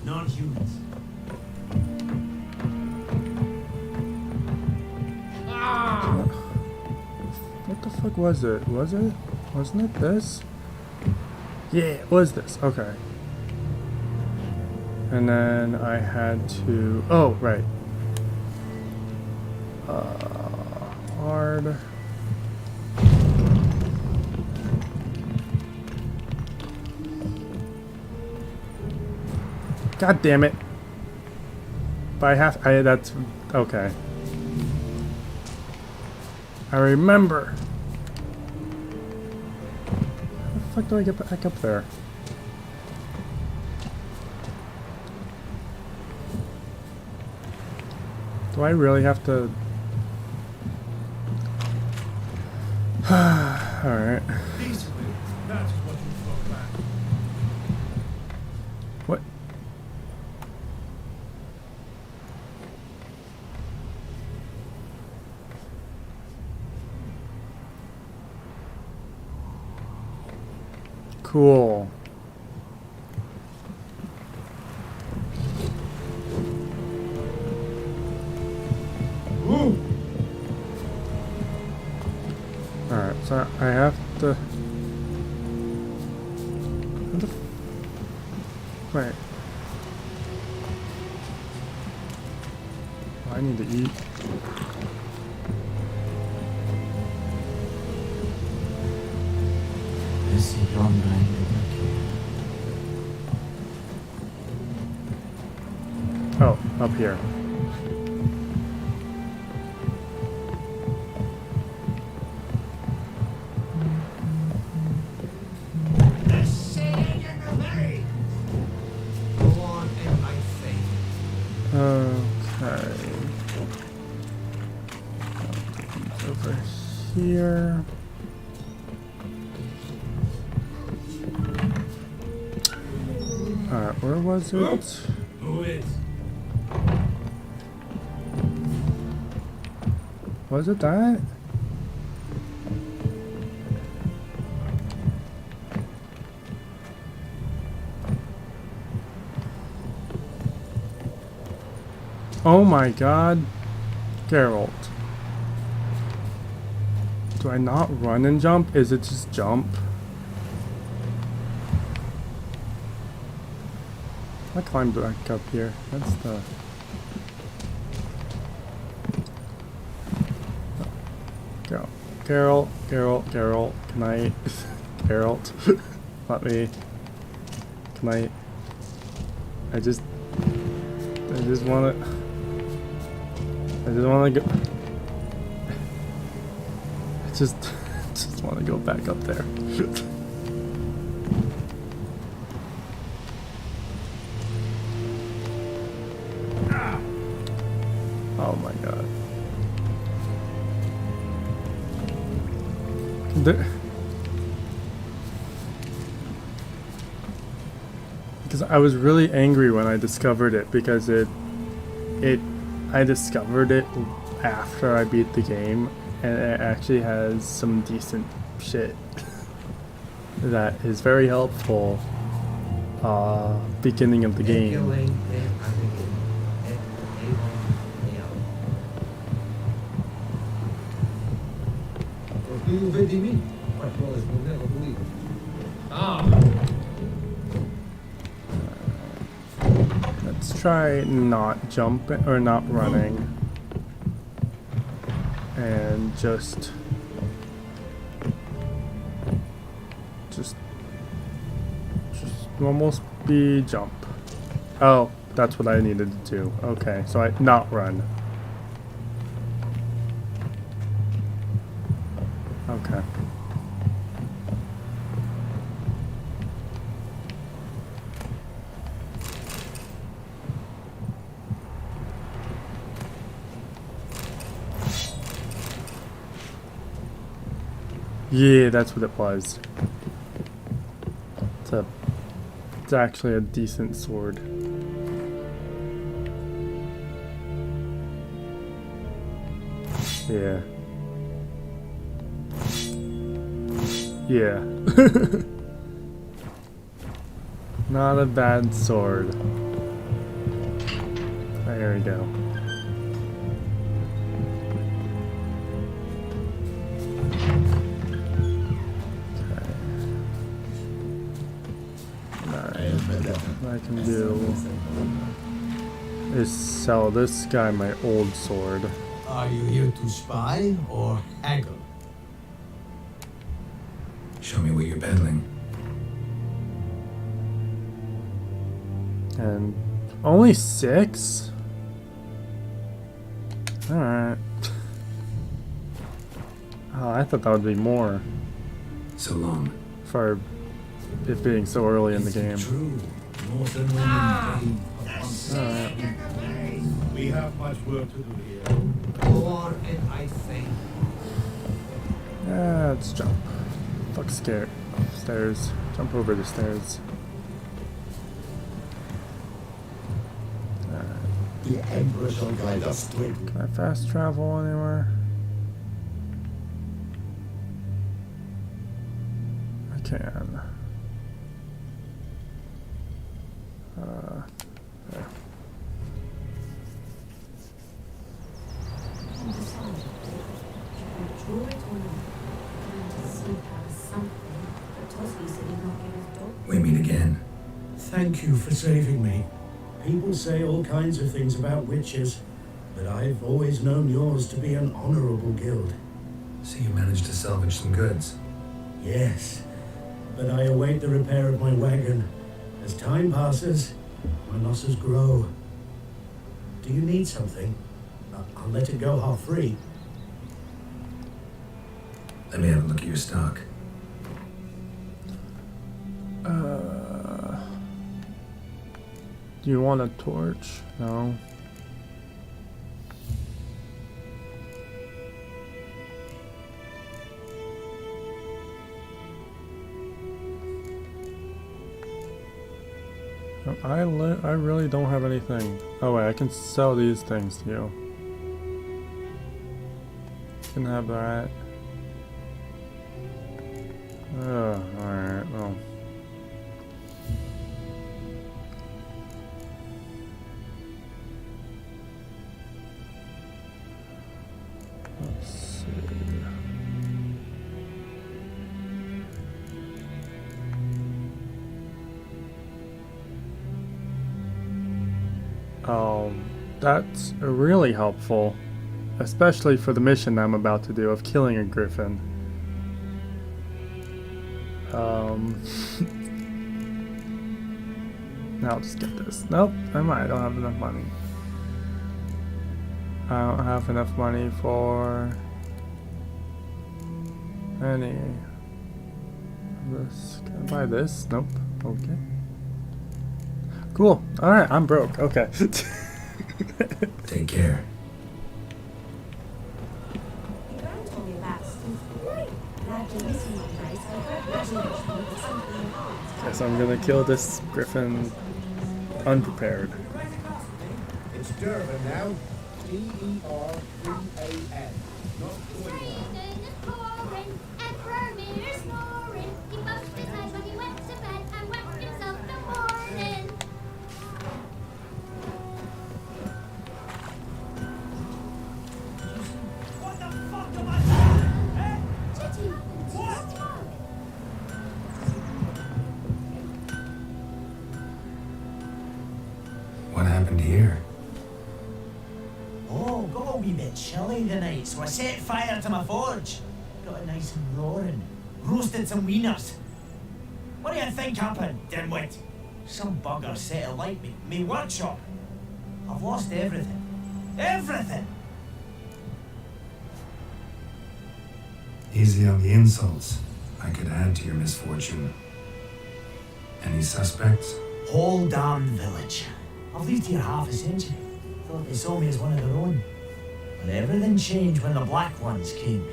Non-humans. What the fuck was it? Was it? Wasn't it this? Yeah, it was this. Okay. And then I had to... Oh, right. Hard. God damn it. But that's okay. I remember. How the fuck do I get back up there? Do I really have to? Alright. That's what you thought back. What? Cool. Alright, so I have to... Wait. I need to eat. Oh, up here. Okay. Over here. Alright, where was it? Who is? Was it that? Oh my god. Geralt. Do I not run and jump? Is it just jump? I climbed back up here. That's the... Go. Geralt, can I... Geralt, let me... Can I just wanna go... I just wanna go back up there. Oh my god. Because I was really angry when I discovered it, because I discovered it after I beat the game, and it actually has some decent shit that is very helpful beginning of the game. Let's try not jumping or not running, and just normal speed jump. Oh, that's what I needed to do. Okay, so I not run. Okay. Yeah, that's what it was. It's actually a decent sword. Yeah. Yeah. Not a bad sword. There we go. What I can do is sell this guy my old sword. Are you here to spy or haggle? Show me what you're peddling. And only 6? Alright. Oh, I thought that would be more So long. for it being so early in the game. True. Northern women Alright. We have much work to do here. Go on and I think. Yeah, let's jump. Fuck scared. Stairs. Jump over the stairs. The Emperor shall guide us to it. Can I fast travel anywhere? I can. There. We meet again. Thank you for saving me. People say all kinds of things about witches, but I've always known yours to be an honorable guild. So you managed to salvage some goods. Yes, but I await the repair of my wagon. As time passes, my losses grow. Do you need something? I'll let it go half free. Let me have a look at your stock. Do you want a torch? No. I really don't have anything. Oh wait, I can sell these things to you. Can have that. Alright, well. Let's see. That's really helpful, especially for the mission I'm about to do of killing a griffin. Now I'll just get this. Nope, never mind, I don't have enough money. I don't have enough money for any of this. Can I buy this? Nope. Okay. Cool. Alright, I'm broke. Okay. Take care. Guess I'm gonna kill this griffin unprepared. It's Durban now. D-E-R-B-A-N. Not What happened here? Oh, got a wee bit chilly tonight, so I set fire to my forge. Got it nice and roaring. Roasted some wieners. What do you think happened, dimwit? Some bugger set alight me workshop. I've lost everything. Everything! Easy on the insults. I could add to your misfortune. Any suspects? Whole damn village. I've lived here half a century. Thought they saw me as one of their own. But everything changed when the Black Ones came.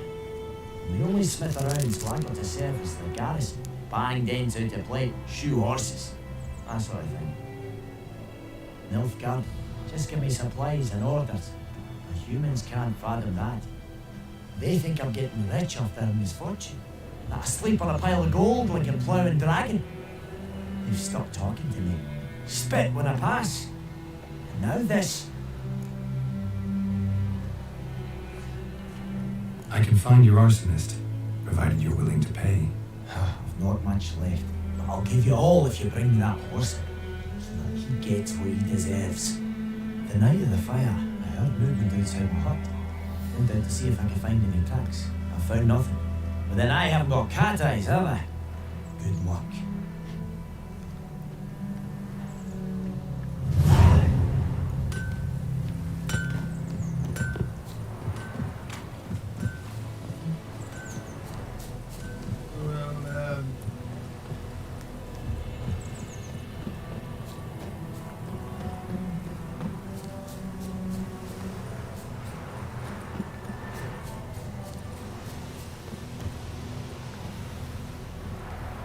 The only smith around, so I got to serve as the garrison. Bang dents out to play, shoe horses. That sort of thing. Nilfgaard, just give me supplies and orders. The humans can't fathom that. They think I'm getting rich off their misfortune. That I sleep on a pile of gold like a ploughing dragon. They've stopped talking to me. Spit when I pass. And now this. I can find your arsonist, provided you're willing to pay. I've not much left, but I'll give you all if you bring me that horse, so that he gets what he deserves. The night of the fire, I heard movement outside my hut. Went out to see if I could find any tracks. I found nothing. But then I haven't got cat eyes, have I? Good luck.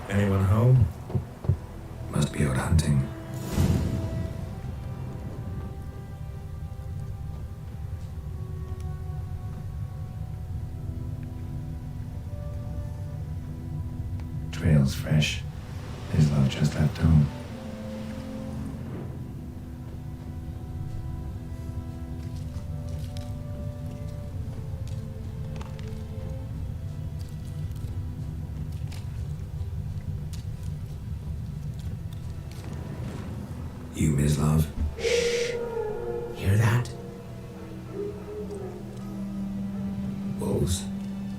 Anyone home? Must be out hunting. Trail's fresh. Islov just left home. You, Mislov? Hear that? Wolves?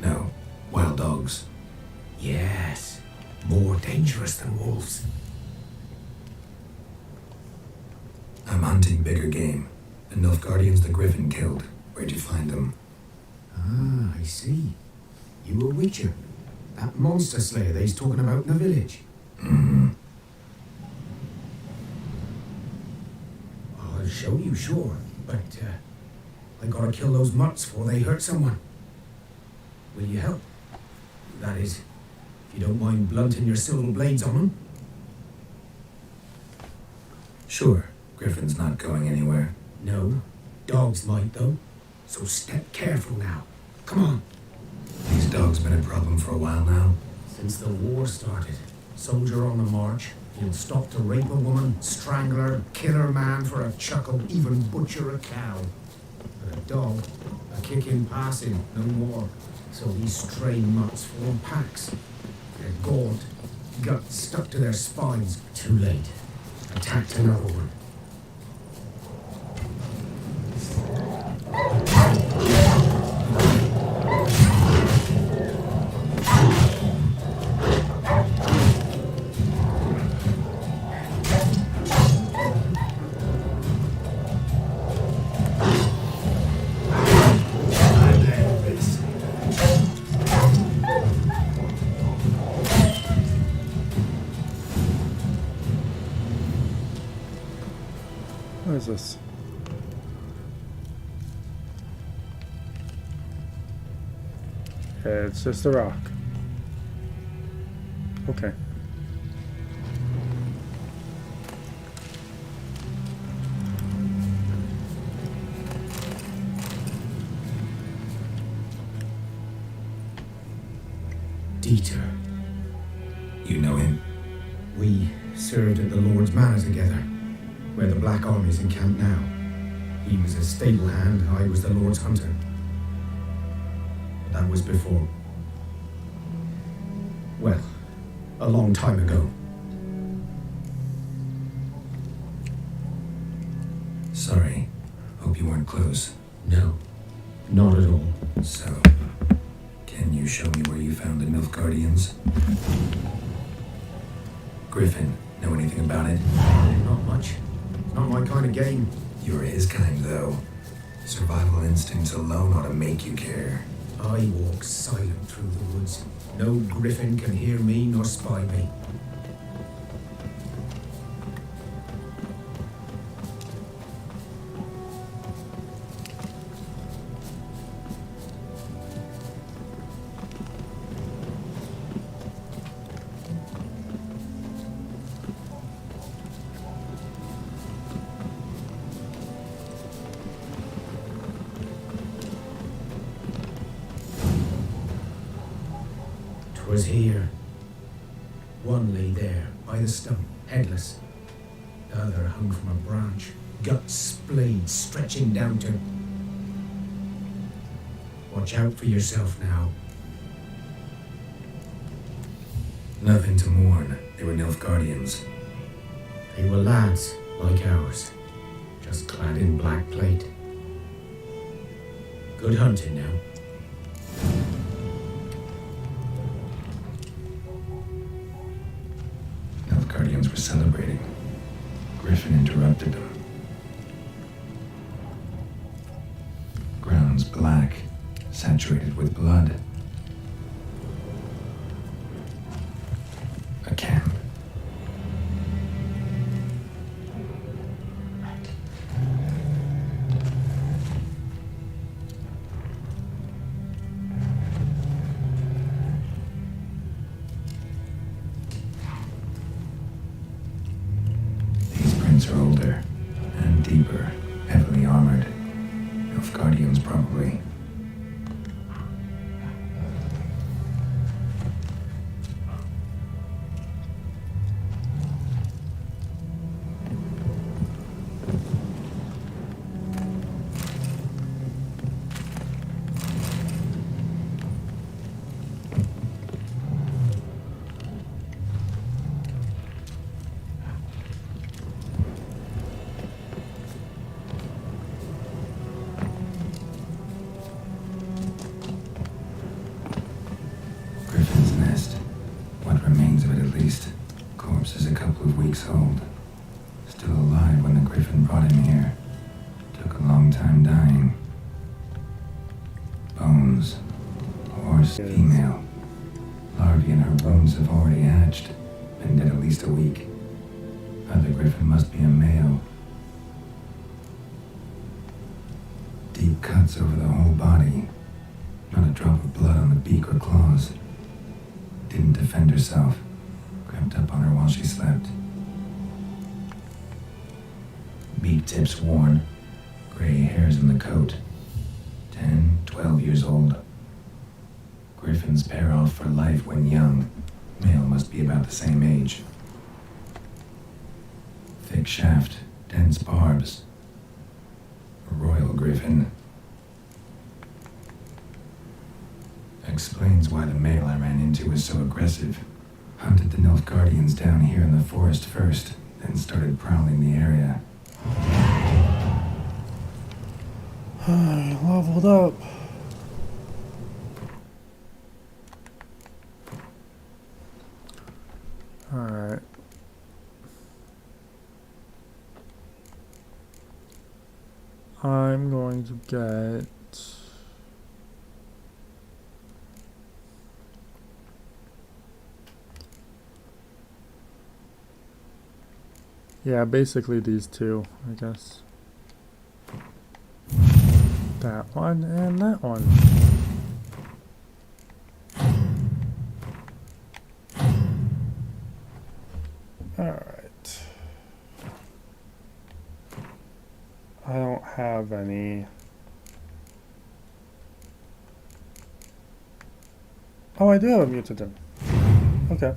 No. Wild dogs. Yes. More dangerous than wolves. I'm hunting bigger game. The Nilfgaardians the Griffin killed. Where'd you find them? Ah, I see. You a Witcher. That monster slayer they's talking about in the village. Mm-hmm. I'll show you, sure. But, I gotta kill those mutts before they hurt someone. Will you help? That is, if you don't mind blunting your silver blades on them. Sure. Griffin's not going anywhere. No. Dogs might, though. So step careful now. Come on. These dogs been a problem for a while now. Since the war started, soldier on the march, he'll stop to rape a woman, strangle her, kill her man for a chuckle, even butcher a cow. But a dog, a kick in passing, no more. So these stray mutts form packs. They're gaunt, guts stuck to their spines. Too late. Attacked another one. What is this? It's just a rock. Okay. Dieter. You know him? We served at the Lord's Manor together, where the Black Army's encamped now. He was a stable hand, I was the Lord's hunter. That was before. Well, a long time ago. Sorry. Hope you weren't close. No, not at all. So, can you show me where you found the Nilfgaardians? Griffin, know anything about it? Not much. Not my kind of game. You're his kind, though. Survival instincts alone ought to make you care. I walk silent through the woods. No griffin can hear me nor spy me. Was here. One lay there, by the stump, headless. The other hung from a branch, guts splayed, stretching down to... Watch out for yourself now. Nothing to mourn. They were Nilfgaardians. They were lads, like ours, just clad in black plate. Good hunting now. Guardians were celebrating. Griffin interrupted them. Ground's black, saturated with blood. A camp. Are older and deeper, heavily armored. Elf Guardians, probably. Griffin's nest. What remains of it, at least. Corpse is a couple of weeks old. Still alive when the Griffin brought him here. Took a long time dying. Bones. Horse, female. Larvae in her bones have already hatched. Been dead at least a week. Other Griffin must be a male. Deep cuts over the whole body. Not a drop of blood on the beak or claws. Didn't defend herself. Crept up on her while she slept. Beak tips worn. Gray hairs in the coat. 10, 12 years old. Griffins pair off for life when young. Male must be about the same age. Thick shaft, dense barbs. A royal griffin. Explains why the male I ran into was so aggressive. Hunted the Nilf Guardians down here in the forest first, then started prowling the area. I leveled up. Alright. I'm going to get... yeah, basically these two, I guess. That one and that one. Alright. I don't have any... oh, I do have a mutagen. Okay.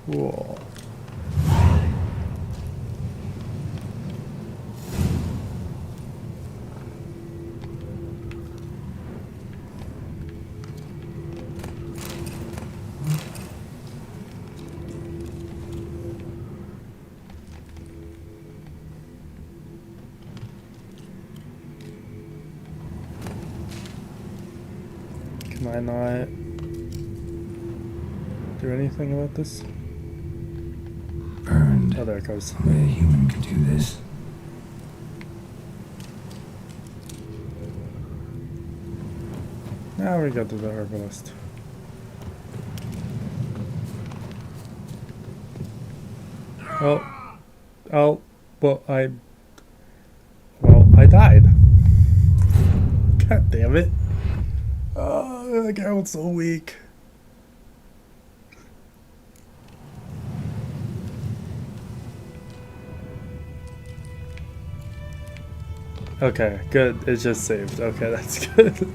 Cool. Can I not do anything about this? Burned. Oh, there it goes. Only a human could do this. Now we got to the herbalist. Oh, well, I died. God damn it. Oh, the guy was so weak. Okay, good. It just saved. Okay, that's good.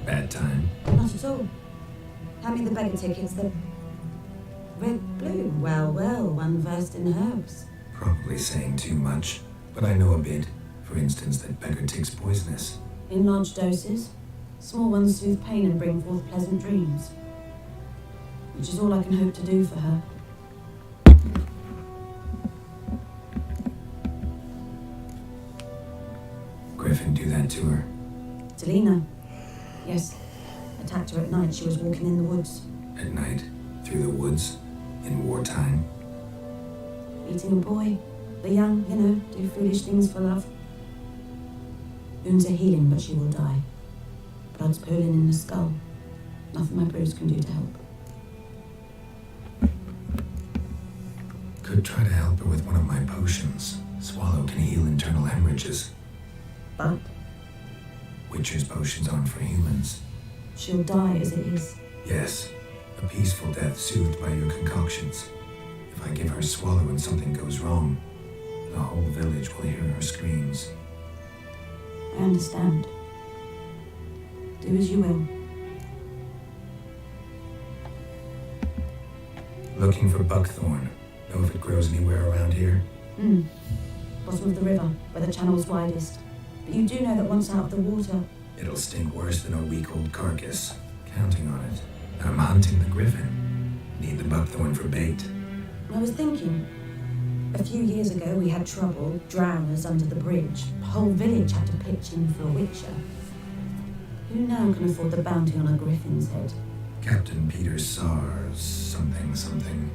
Bad time? Not at all. Hand me the beggar tickets, the red, blue. Well, one versed in herbs. Probably saying too much, but I know a bit. For instance, that beggar tick's poisonous. In large doses. Small ones soothe pain and bring forth pleasant dreams. Which is all I can hope to do for her. Griffin do that to her? Delina. Yes. Attacked her at night. She was walking in the woods. At night? Through the woods? In wartime? Meeting a boy. The young, do foolish things for love. Wounds are healing, but she will die. Blood's pooling in the skull. Nothing my bruise can do to help. Could try to help her with one of my potions. Swallow can heal internal hemorrhages. But Witcher's potions aren't for humans. she'll die as it is. Yes, a peaceful death soothed by your concoctions. If I give her Swallow and something goes wrong, the whole village will hear her screams. I understand. Do as you will. Looking for buckthorn. Know if it grows anywhere around here? Bottom of the river, where the channel's widest. But you do know that once out of the water... It'll stink worse than a week old carcass. Counting on it. I'm hunting the griffin. Need the buckthorn for bait. I was thinking, a few years ago we had trouble, drowners under the bridge. The whole village had to pitch in for a witcher. Who now can afford the bounty on a griffin's head? Captain Peter Sars, something.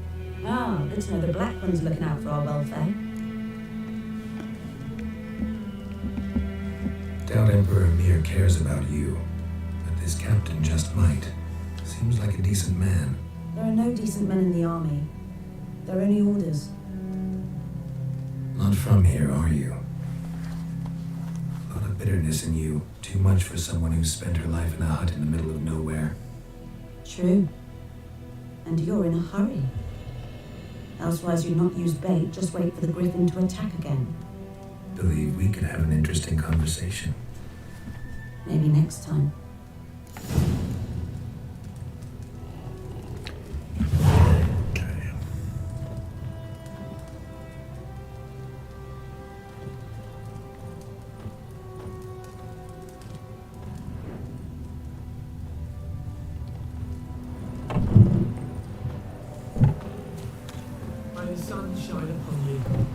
Ah, good to know the Black One's looking out for our welfare. Doubt Emperor Mir cares about you, but this captain just might. Seems like a decent man. There are no decent men in the army. There are only orders. Not from here, are you? A lot of bitterness in you. Too much for someone who spent her life in a hut in the middle of nowhere. True. And you're in a hurry. Elsewise you'd not use bait, just wait for the griffin to attack again. Believe we could have an interesting conversation. Maybe next time. Okay. May the sun shine upon you.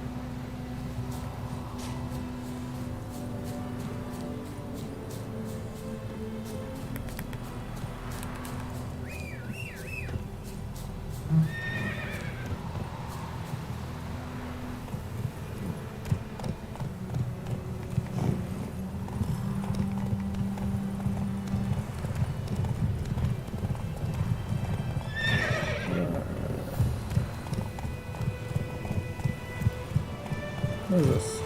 What is this?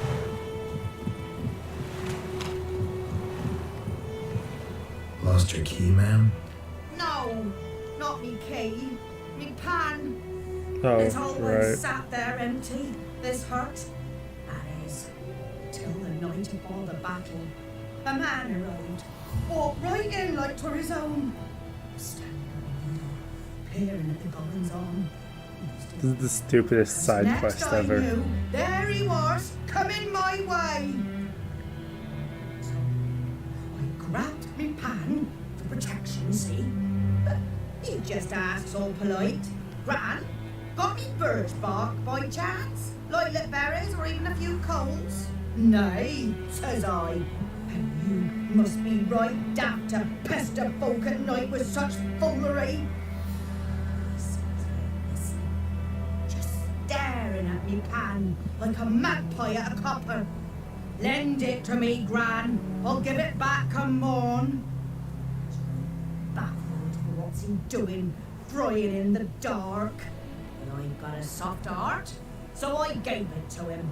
Lost your key, ma'am? No, not me key. Me pan. Oh, It's always right. sat there empty, this hut. That is, till the night of all the battle. A man arrived, walked right in like 'twere his own. Standing peering at the goings on. This is the stupidest side Next quest I ever. knew, there he was, coming my way. So I grabbed me pan for protection, see? But he just asks all polite. Gran, got me birch bark by chance? Lilac berries or even a few coals? Nay, says I. And you must be right daft to pester folk at night with such foolery. Staring at me pan like a magpie at a copper. Lend it to me, Gran. I'll give it back come morn. Baffled, what's he doing, frying in the dark? But I've got a soft heart, so I gave it to him.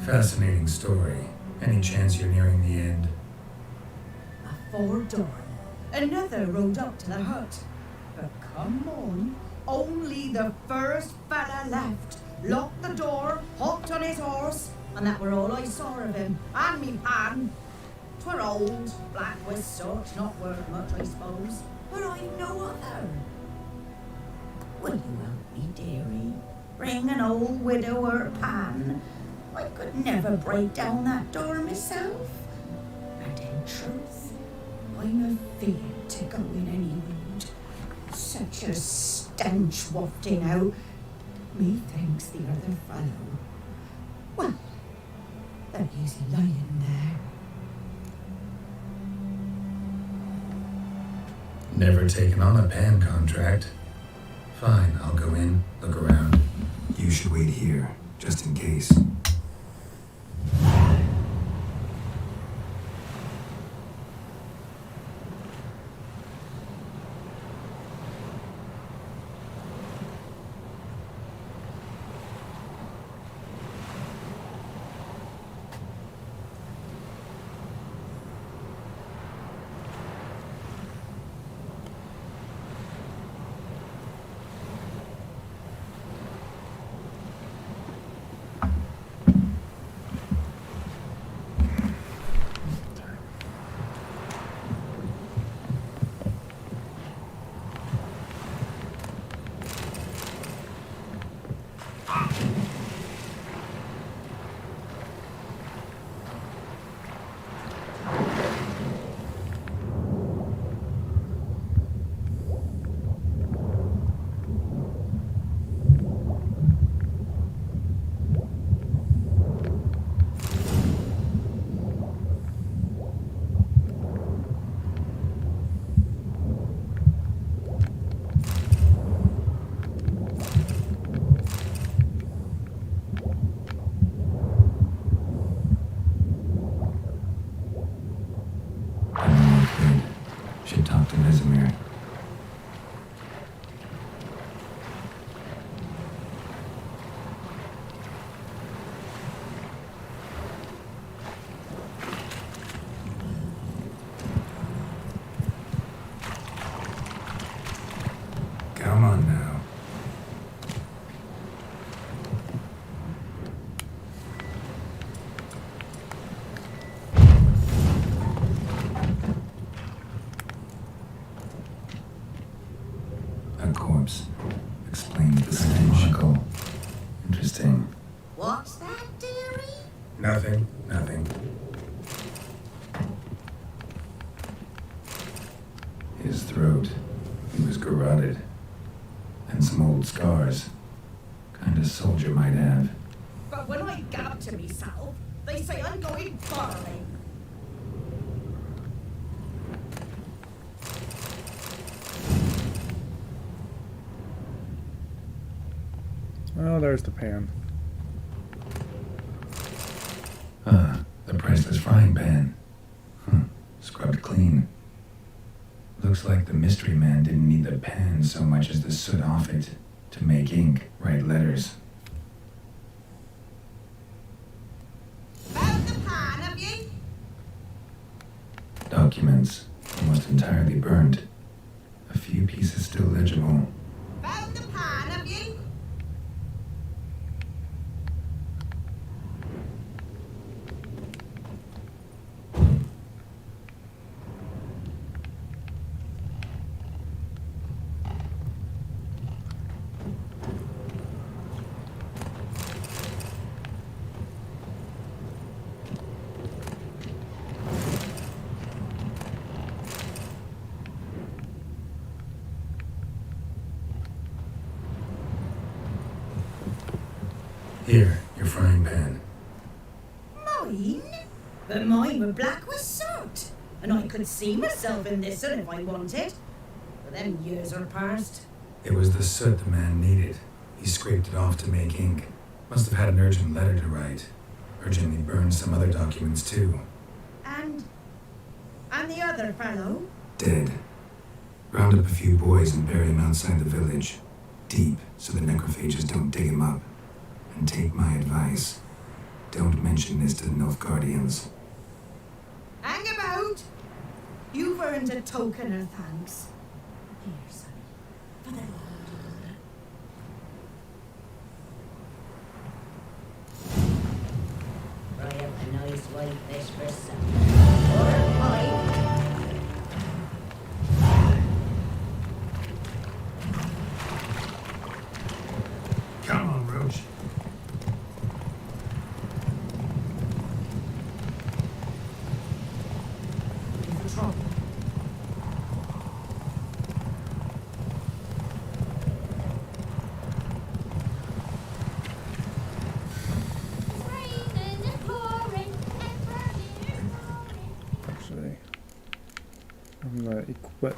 Fascinating story. Any chance you're nearing the end? Before dawn, another rode up to the hut. But come on, only the first fella left. Locked the door, hopped on his horse, and that were all I saw of him, and me pan. 'Twere old, black with soot, not worth much, I suppose, but I've no other. Will you help me, dearie? Bring an old widower pan. I could never break down that door myself. And in truth, I'm afeard to go in any mood. Such a stench wafting out. Methinks the other fellow. Well, there he's lying there. Never taken on a pan contract. Fine, I'll go in, look around. You should wait here, just in case. Should talk to Vesemir. Come on now. A corpse. Explain the stench. Uncle. Interesting. What's that, dearie? Nothing. His throat. He was garroted. And some old scars. Kind of soldier might have. But when I gab to myself, they say I'm going barley. Oh, there's the pan. The priceless frying pan. Scrubbed clean. Looks like the mystery man didn't need the pan so much as the soot off it to make ink, write letters. Found the pan, have you? Documents, almost entirely burned. A few pieces still legible. Found the pan, have you? Here, your frying pan. Mine? But mine were black with soot, and I could see myself in this one if I wanted. But them years are past. It was the soot the man needed. He scraped it off to make ink. Must have had an urgent letter to write. Urgently burned some other documents too. And the other fellow? Dead. Round up a few boys and bury him outside the village. Deep, so the necrophages don't dig him up. And take my advice. Don't mention this to the Nilfgaardians. Hang about! You've earned a token of thanks. Here, son. For the Lord. like this for supper. Or a pipe. Come on, Roach. Looking for trouble? Actually, I'm gonna equip.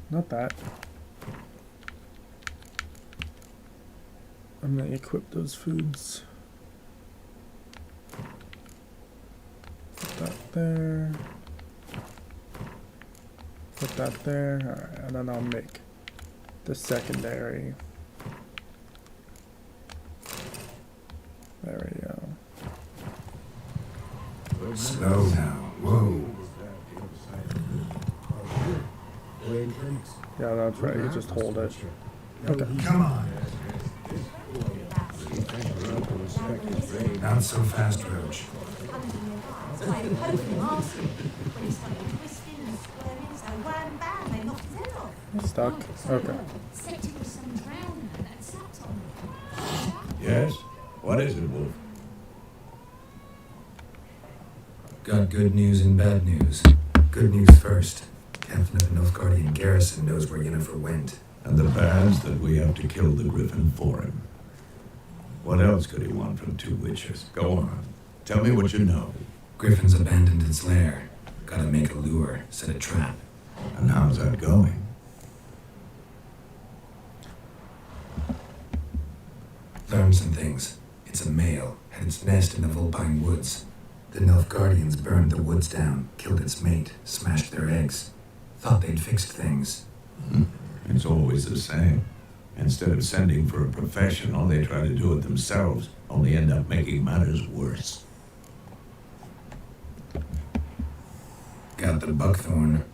Not that. I'm gonna equip those foods. Put that there. Put that there. Alright, and then I'll make the secondary. There we go. Slow now. Whoa. Yeah, that's right. You just hold it. Okay. Come on. Not so fast, Roach. That's why I heard him ask him when he started twisting and squirming, so one bam, they knocked his head off. Stuck? Okay. Said it was some drowner that sat on me. Yes? What is it, Wolf? Got good news and bad news. Good news first. Captain of the Nilfgaardian garrison knows where Yennefer went. And the bad's that we have to kill the Griffin for him. What else could he want from two witches? Go on. Tell me what you know. Griffin's abandoned its lair. Gotta make a lure, set a trap. And how's that going? Learned some things. It's a male, had its nest in the Vulpine Woods. The Nilfgaardians burned the woods down, killed its mate, smashed their eggs. Thought they'd fixed things. It's always the same. Instead of sending for a professional, they try to do it themselves, only end up making matters worse. Got the buckthorn.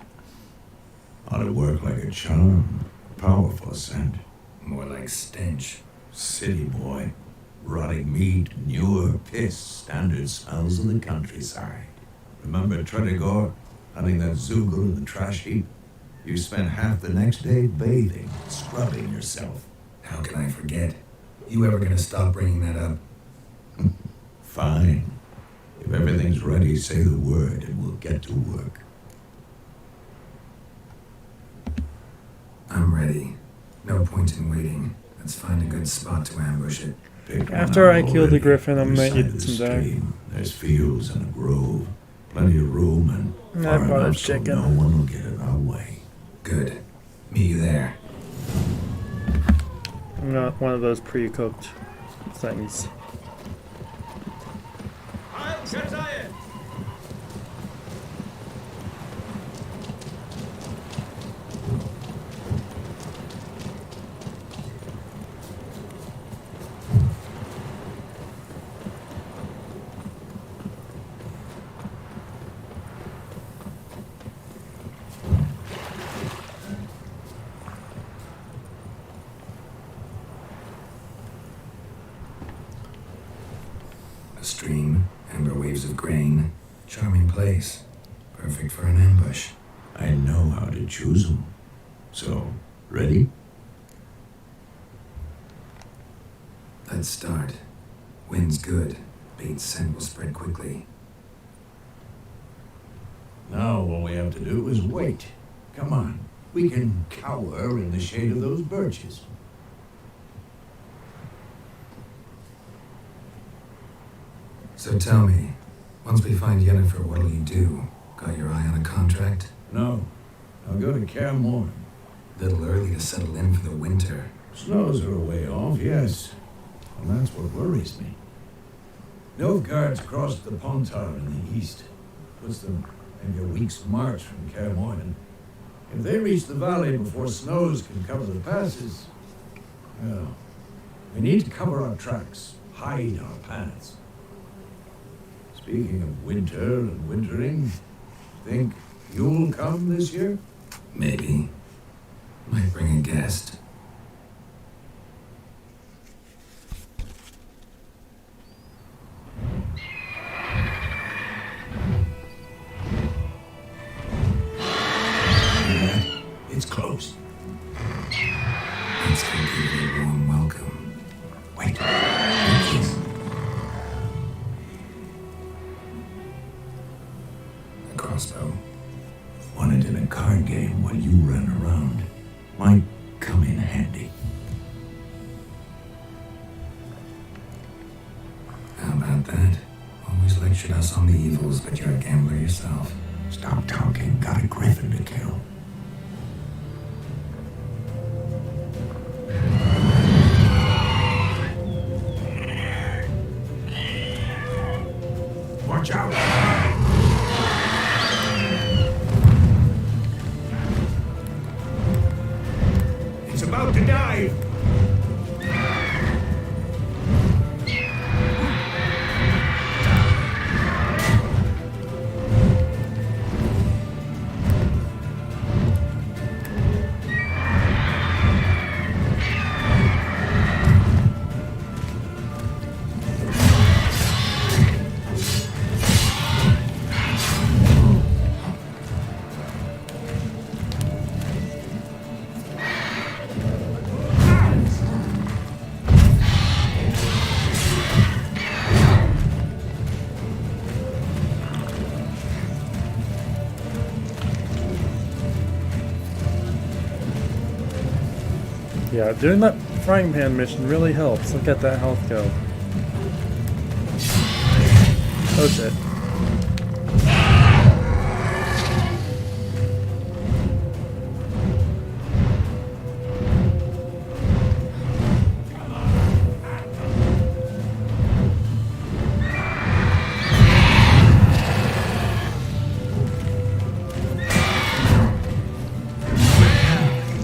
Ought to work like a charm. Powerful scent. More like stench. City boy. Rotting meat, manure, piss, standard smells of the countryside. Remember Tredegor, hunting that Zoogle in the trash heap? You spent half the next day bathing, scrubbing yourself. How can I forget? You ever gonna stop bringing that up? Fine. If everything's ready, say the word and we'll get to work. I'm ready. No point in waiting. Let's find a good spot to ambush it. After I kill the griffin, I'm gonna eat some there. There's fields and a grove, plenty of room, and I far brought a enough so chicken. no one will get in our way. Good. Meet you there. I'm not one of those pre-cooked things. A stream, amber waves of grain. Charming place. Perfect for an ambush. I know how to choose them. So, ready? Let's start. Wind's good. Bait's scent will spread quickly. Now all we have to do is wait. Come on. We can cower in the shade of those birches. So tell me, once we find Yennefer, what'll you do? Got your eye on a contract? No. I'll go to Kaer Morhen. Little early to settle in for the winter. Snows are a way off, yes. And that's what worries me. Nilfgaard's crossed the Pontar in the east. Puts them maybe a week's march from Kaer Morhen. If they reach the valley before snows can cover the passes, well, we need to cover our tracks, hide our paths. Speaking of winter and wintering, think you'll come this year? Maybe. Might bring a guest. crossbow. Want it in a card game while you run around. Might come in handy. How about that? Always lectured us on the evils, but you're a gambler yourself. Stop talking. Got a griffin to kill. Watch out! It's about to dive! Yeah, doing that frying pan mission really helps. Look at that health go. Oh shit.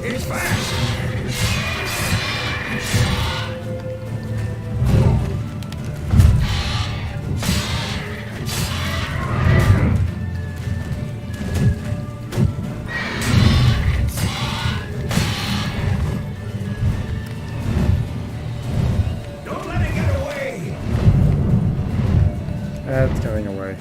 It's fast! Don't let it get away! That's going away.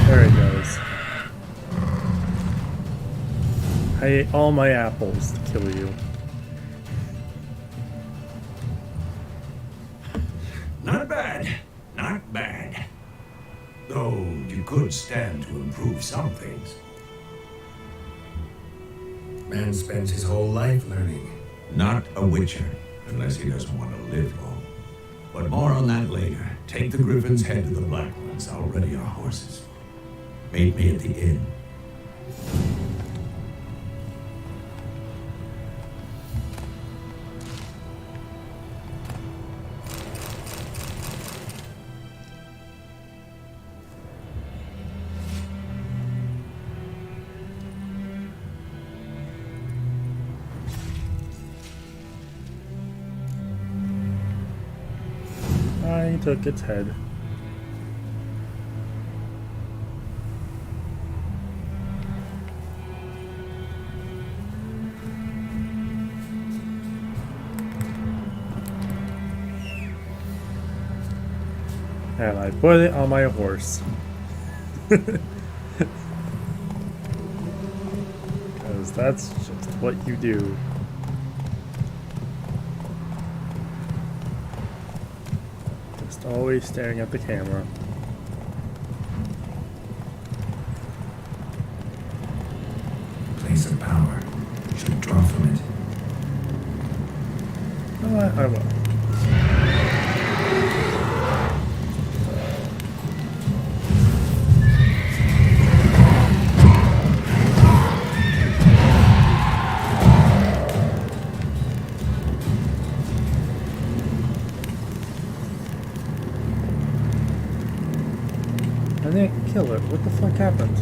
There he goes. I ate all my apples to kill you. Not bad. Not bad. Though you could stand to improve some things. Man spends his whole life learning. Not a witcher, unless he doesn't want to live long. But more on that later. Take the Griffin's head to the Black Ones. I'll ready our horses. Meet me at the inn. I took its head. And I put it on my horse. Because that's just what you do. Always staring at the camera. Place of power. Should draw from it. Oh, I will. I didn't kill it. What the fuck happened?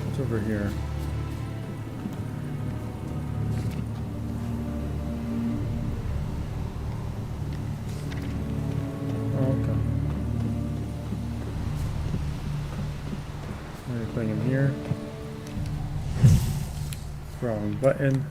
What's over here? Oh, okay. Anything in here? Wrong button.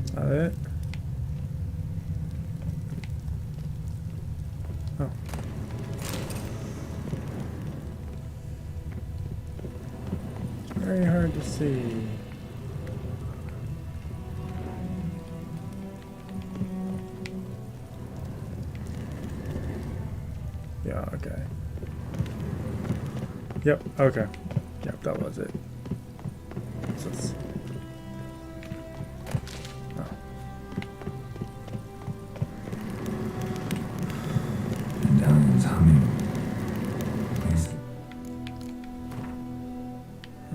Is that it? Oh. It's very hard to see. Yeah, okay. Yep, okay. Yep, that was it. So it's Medallion's humming.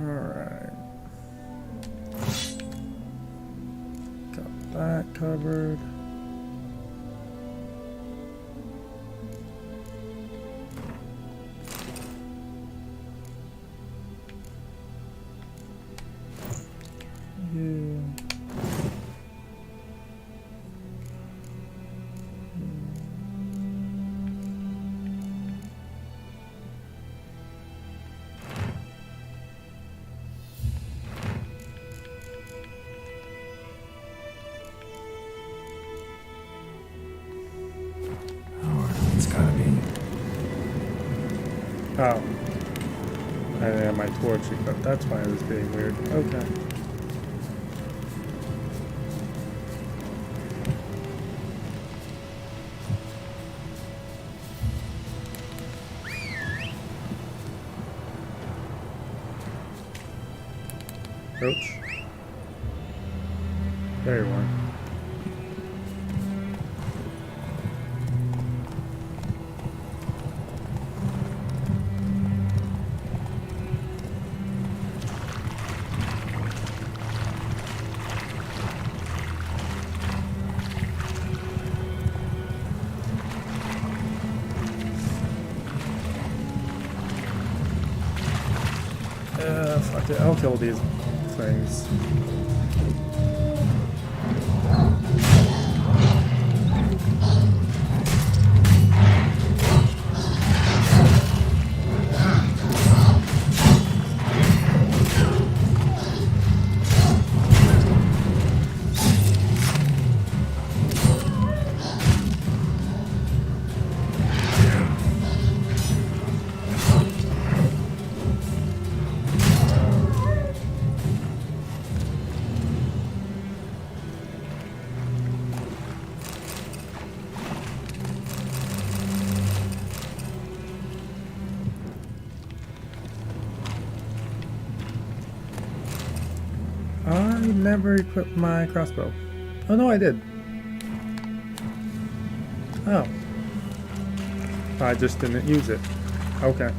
alright. Got that covered. Yeah. It's gotta be. Oh. I didn't have my torch equipped. That's why it was being weird. Okay. Roach. There you are. Fuck it, I'll kill these things. never equipped my crossbow. Oh no, I did. Oh. I just didn't use it. Okay.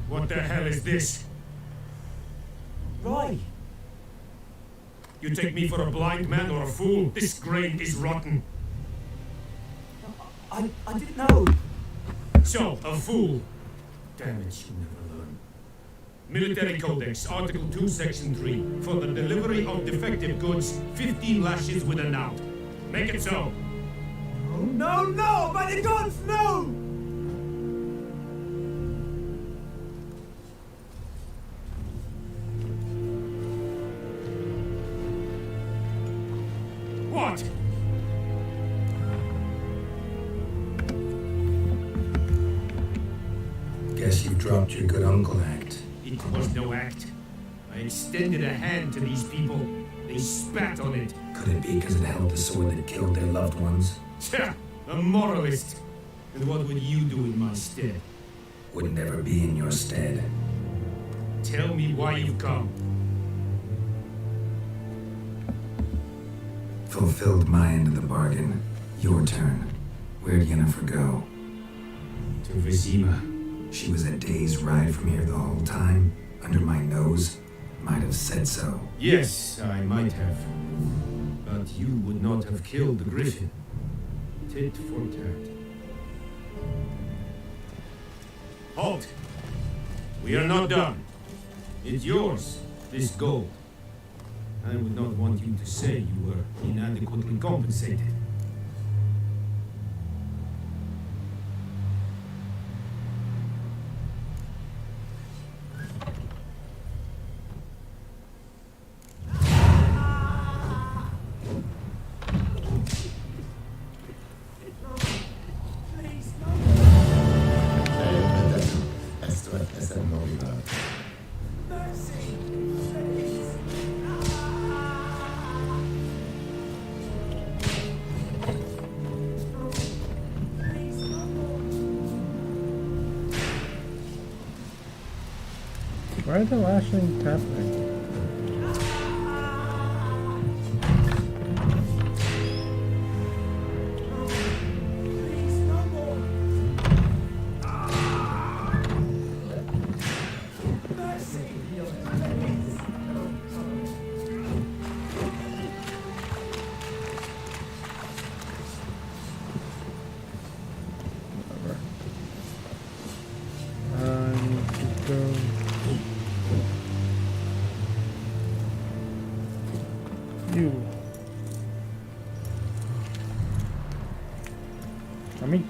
What the hell is this? Roy! You take me for a blind man or a fool? This grain is rotten. I didn't know. So, a fool. Damn it, you never learn. Military Codex, Article 2, Section 3. For the delivery of defective goods, 15 lashes with a knout. Make it so. Oh, no, no! By the gods, no! What? Guess you dropped your good uncle act. It was no act. I extended a hand to these people. They spat on it. Could it be because it held the sword that killed their loved ones? Tja, a moralist. And what would you do in my stead? Would never be in your stead. Tell me why you've come. Fulfilled my end of the bargain. Your turn. Where'd Yennefer go? To Vizima. She was a day's ride from here the whole time, under my nose. Might have said so. Yes, I might have. But you would not have killed the griffin. Tit for tat. Halt! We are not done. It's yours, this gold. I would not want you to say you were inadequately compensated. Why are the lashings happening?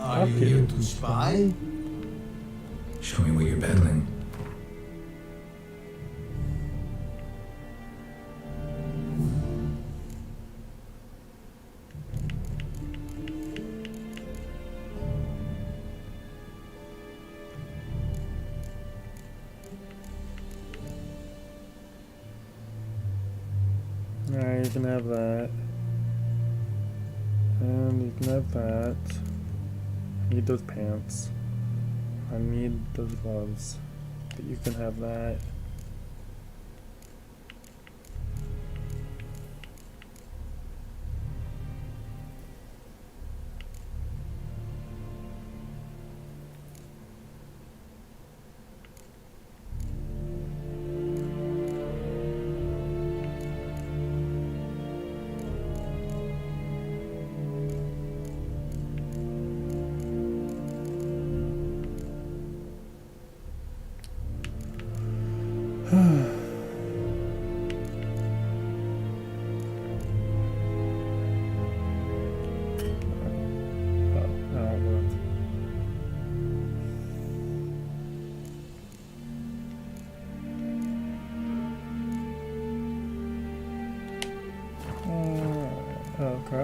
Are you here to spy? Show me what you're peddling. Alright, you can have that. And you can have that. I need those pants. I need those gloves. But you can have that.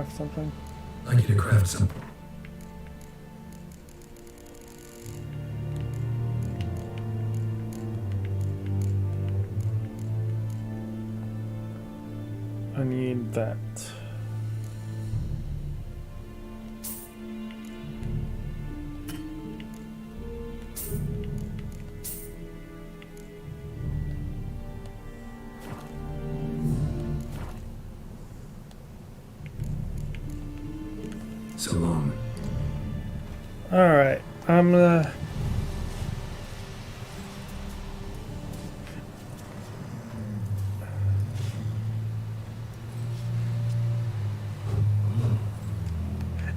craft something? I'd like you to craft some. I need that. So long. Alright, I'm gonna...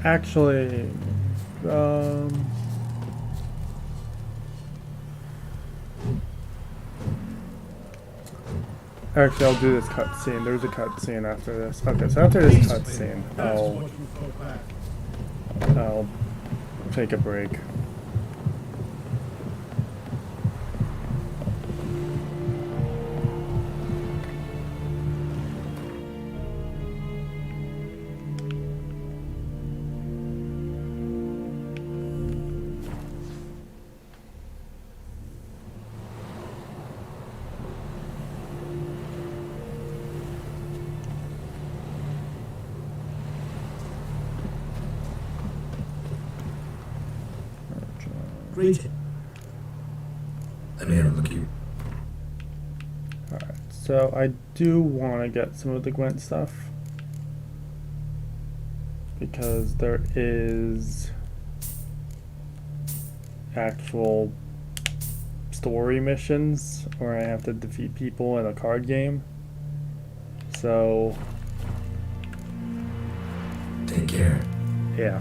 Actually, actually, I'll do this cutscene. There's a cutscene after this. Okay, so after this cutscene, I'll take a break. Greeting. Let me have a look at you. Alright, so I do want to get some of the Gwent stuff. Because there is actual story missions where I have to defeat people in a card game. So... Take care. Yeah.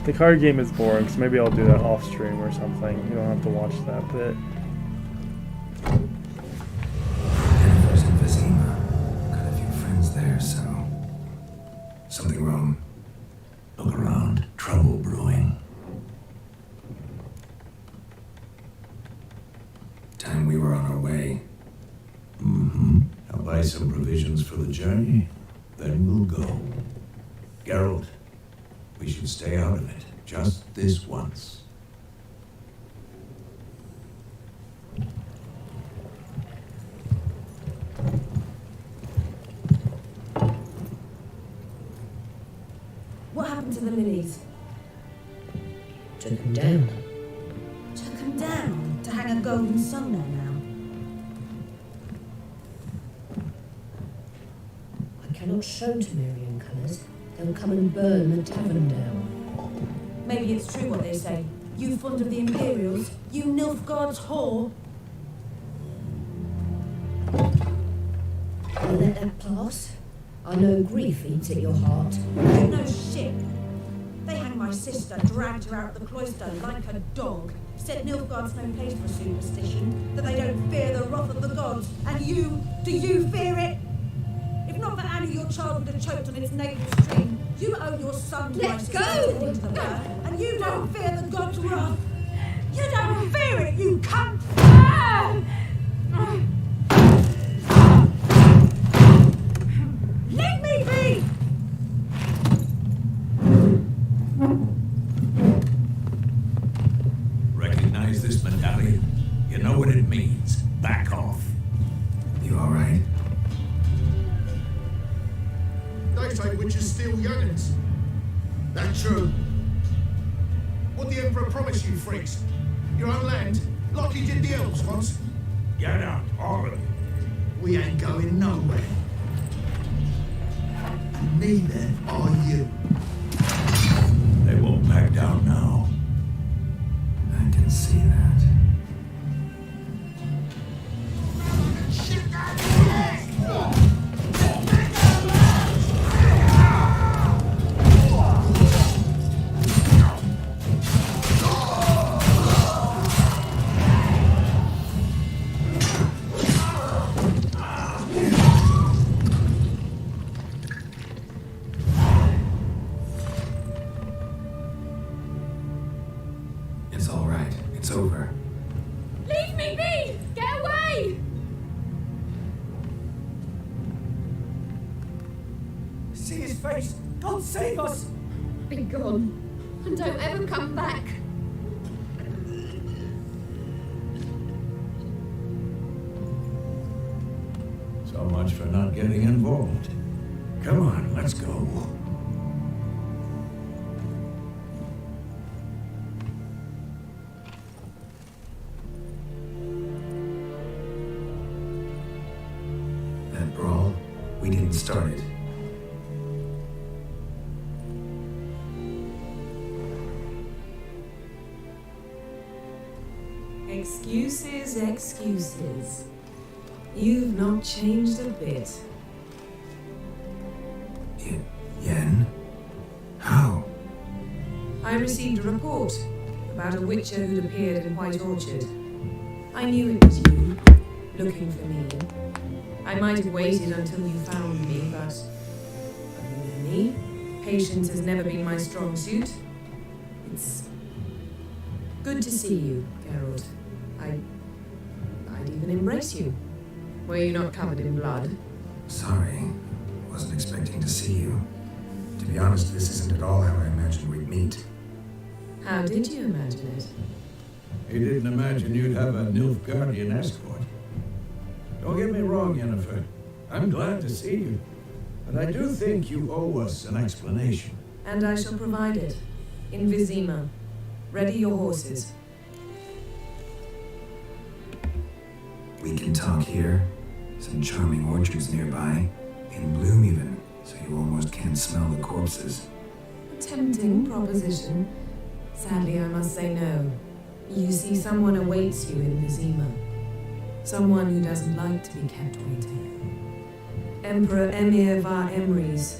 The card game is boring, so maybe I'll do that off stream or something. You don't have to watch that bit. Jennifer's in Vizima. Got a few friends there, so... Something wrong? Look around. Trouble brewing. Time we were on our way. Mm-hmm. I'll buy some provisions for the journey, then we'll go. Geralt, we should stay out of it, just this once. What happened to the lilies? Took them down. Took them down to hang a golden sun there now. I cannot show Temerian colours. They'll come and burn the tavern down. Maybe it's true what they say. You fond of the Imperials, you Nilfgaard's whore. I'll let that pass. I know grief eats at your heart. You know shit. They hanged my sister, dragged her out the cloister like a dog. Said Nilfgaard's no place for superstition, that they don't fear the wrath of the gods. And you, do you fear it? If not for Annie, your child would have choked on its navel stream. You owe your son Let go! into the birth, and you don't fear the gods' wrath. You don't fear it, you cunt! Leave me be! Recognize this medallion? You know what it means. Back off. You alright? They say witches steal young'uns. That true? What the Emperor promised you, freaks? Your own land, like he did the elves once? Get out, all of you. We ain't going nowhere. And neither are you. They won't back down now. I can see that. see his face. God save us! Be gone, and don't ever come back. So much for not getting involved. Come on, let's go. That brawl, we didn't start it. Excuses, excuses. You've not changed a bit. Yen? How? I received a report about a witcher who'd appeared in White Orchard. I knew it was you, looking for me. I might have waited until you found me, but you know me. Patience has never been my strong suit. It's good to see you, Geralt. I'd even embrace you. Were you not covered in blood? Sorry. Wasn't expecting to see you. To be honest, this isn't at all how I imagined we'd meet. How did you imagine it? He didn't imagine you'd have a Nilfgaardian escort. Don't get me wrong, Yennefer. I'm glad to see you. But I do think you owe us an explanation. And I shall provide it. In Vizima. Ready your horses. We can talk here. Some charming orchards nearby. In bloom even, so you almost can't smell the corpses. A tempting proposition. Sadly, I must say no. You see, someone awaits you in Vizima. Someone who doesn't like to be kept waiting. Emperor Emir var Emrys,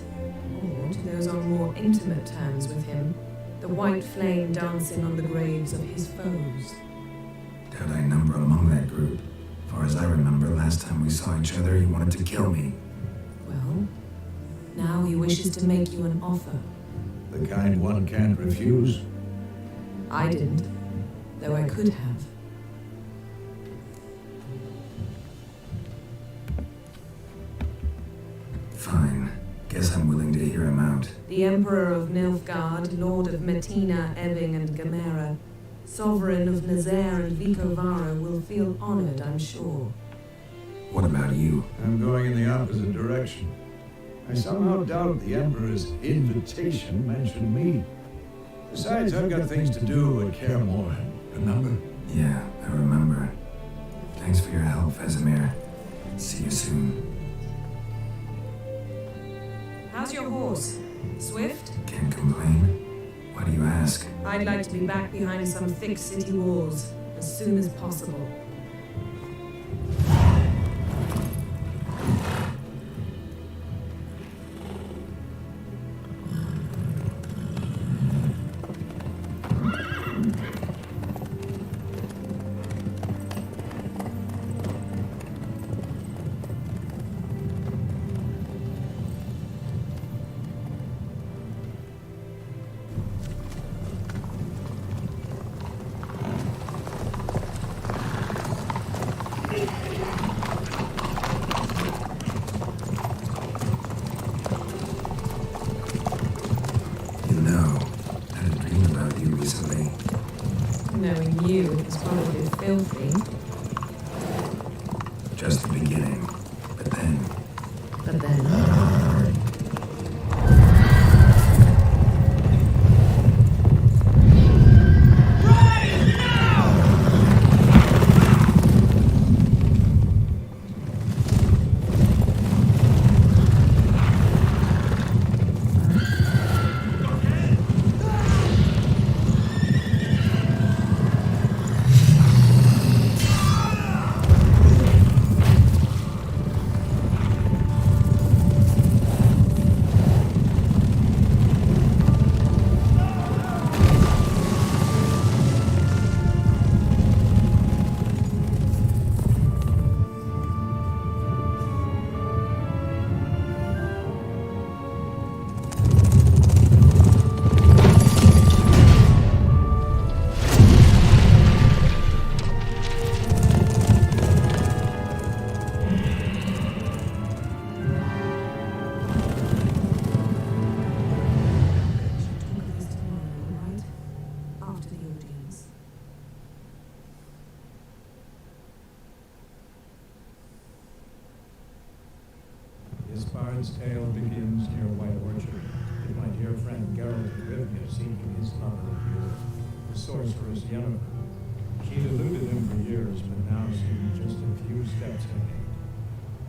or to those on more intimate terms with him, the white flame dancing on the graves of his foes. Doubt I number among that group. Far as I remember, last time we saw each other, he wanted to kill me. Well, now he wishes to make you an offer. The kind one can't refuse. I didn't, though I could have. Fine. Guess I'm willing to hear him out. The Emperor of Nilfgaard, Lord of Metina, Ebbing and Gamera, Sovereign of Nazaire and Vicovara will feel honored, I'm sure. What about you? I'm going in the opposite direction. I somehow doubt the Emperor's invitation mentioned me. Besides, I've got things to do and care more. Remember? Yeah, I remember. Thanks for your help, Vesemir. See you soon. How's your horse? Swift? Can't complain. Why do you ask? I'd like to be back behind some thick city walls as soon as possible. Knowing you, it was probably filthy. Just the beginning. But then... But then... This bard's tale begins near White Orchard, with my dear friend Geralt of Rivia seeking his lover here, the sorceress Yennefer. She'd eluded him for years, but now seemed just a few steps ahead.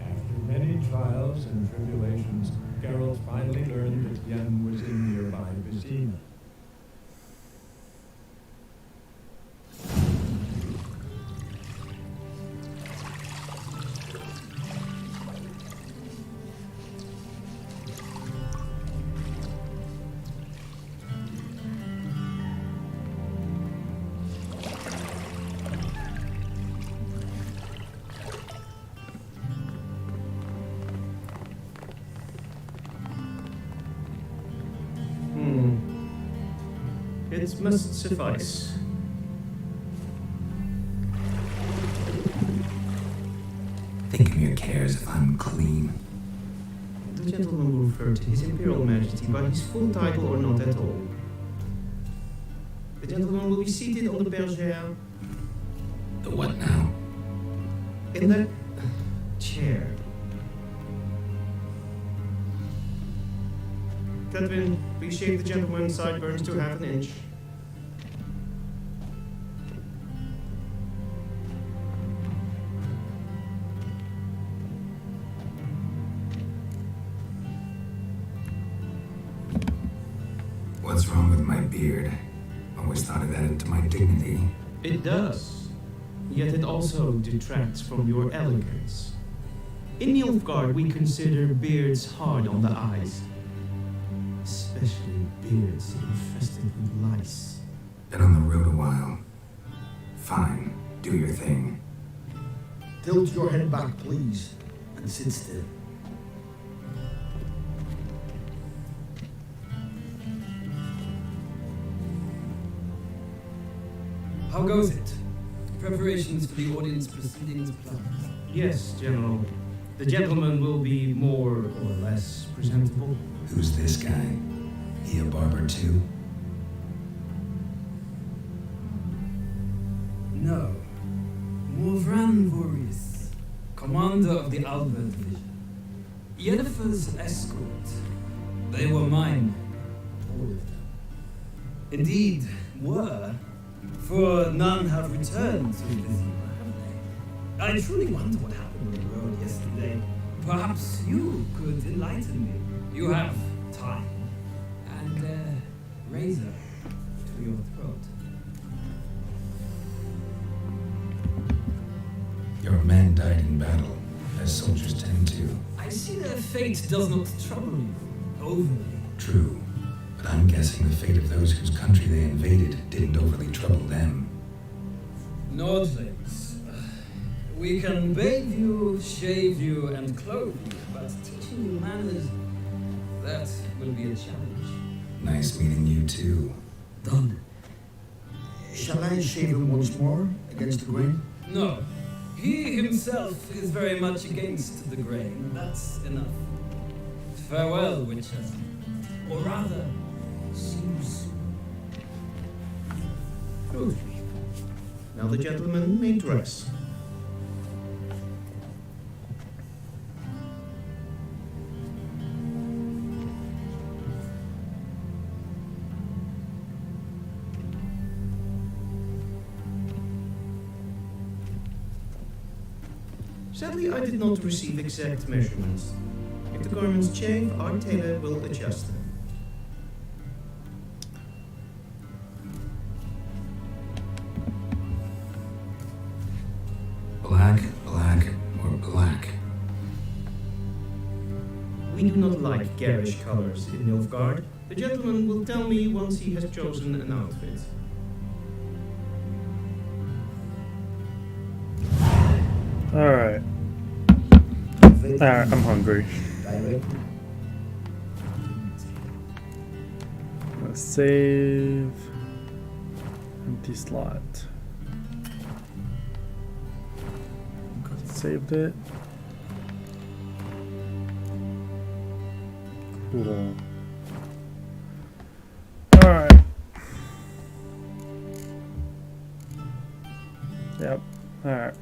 After many trials and tribulations, Geralt finally learned that Yen was in nearby Vizima. It must suffice. Thingmere cares if I'm clean. The gentleman will refer to His Imperial Majesty by his full title or not at all. The gentleman will be seated on the bergère. The what now? In that chair. Catherine, please shave the gentleman's sideburns to half an inch. What's wrong with my beard? Always thought it added to my dignity. It does. Yet it also detracts from your elegance. In Nilfgaard, we consider beards hard on the eyes. Especially beards infested with lice. Been on the road a while. Fine, do your thing. Tilt your head back, please, and sit still. How goes it? Preparations for the audience proceedings planned? Yes, General. The gentleman will be more or less presentable. Who's this guy? He a barber too? No. Morvran Voris, commander of the Alba Division. Yennefer's escort. They were mine. All of them. Indeed, were. For none have returned to Vizima, have they? I truly wonder what happened on the road yesterday. Perhaps you could enlighten me. You have time and a razor to your throat. Your men died in battle, as soldiers tend to. I see their fate does not trouble you overly. True, but I'm guessing the fate of those whose country they invaded didn't overly trouble them. Nordlings, we can bathe you, shave you, and clothe you, but teaching you manners, that will be a challenge. Nice meeting you too. Done. Shall I shave him once more, against the grain? No. He himself is very much against the grain. That's enough. Farewell, Witcher. Or rather, see you soon. Good. Now the gentleman may dress. Sadly, I did not receive exact measurements. If the garments chafe, our tailor will adjust them. Black, black, or black? We do not like garish colors in Nilfgaard. The gentleman will tell me once he has chosen an outfit. Alright. Alright, I'm hungry. Let's save. Empty slot. Saved it. Cool. Alright. Yep. Alright.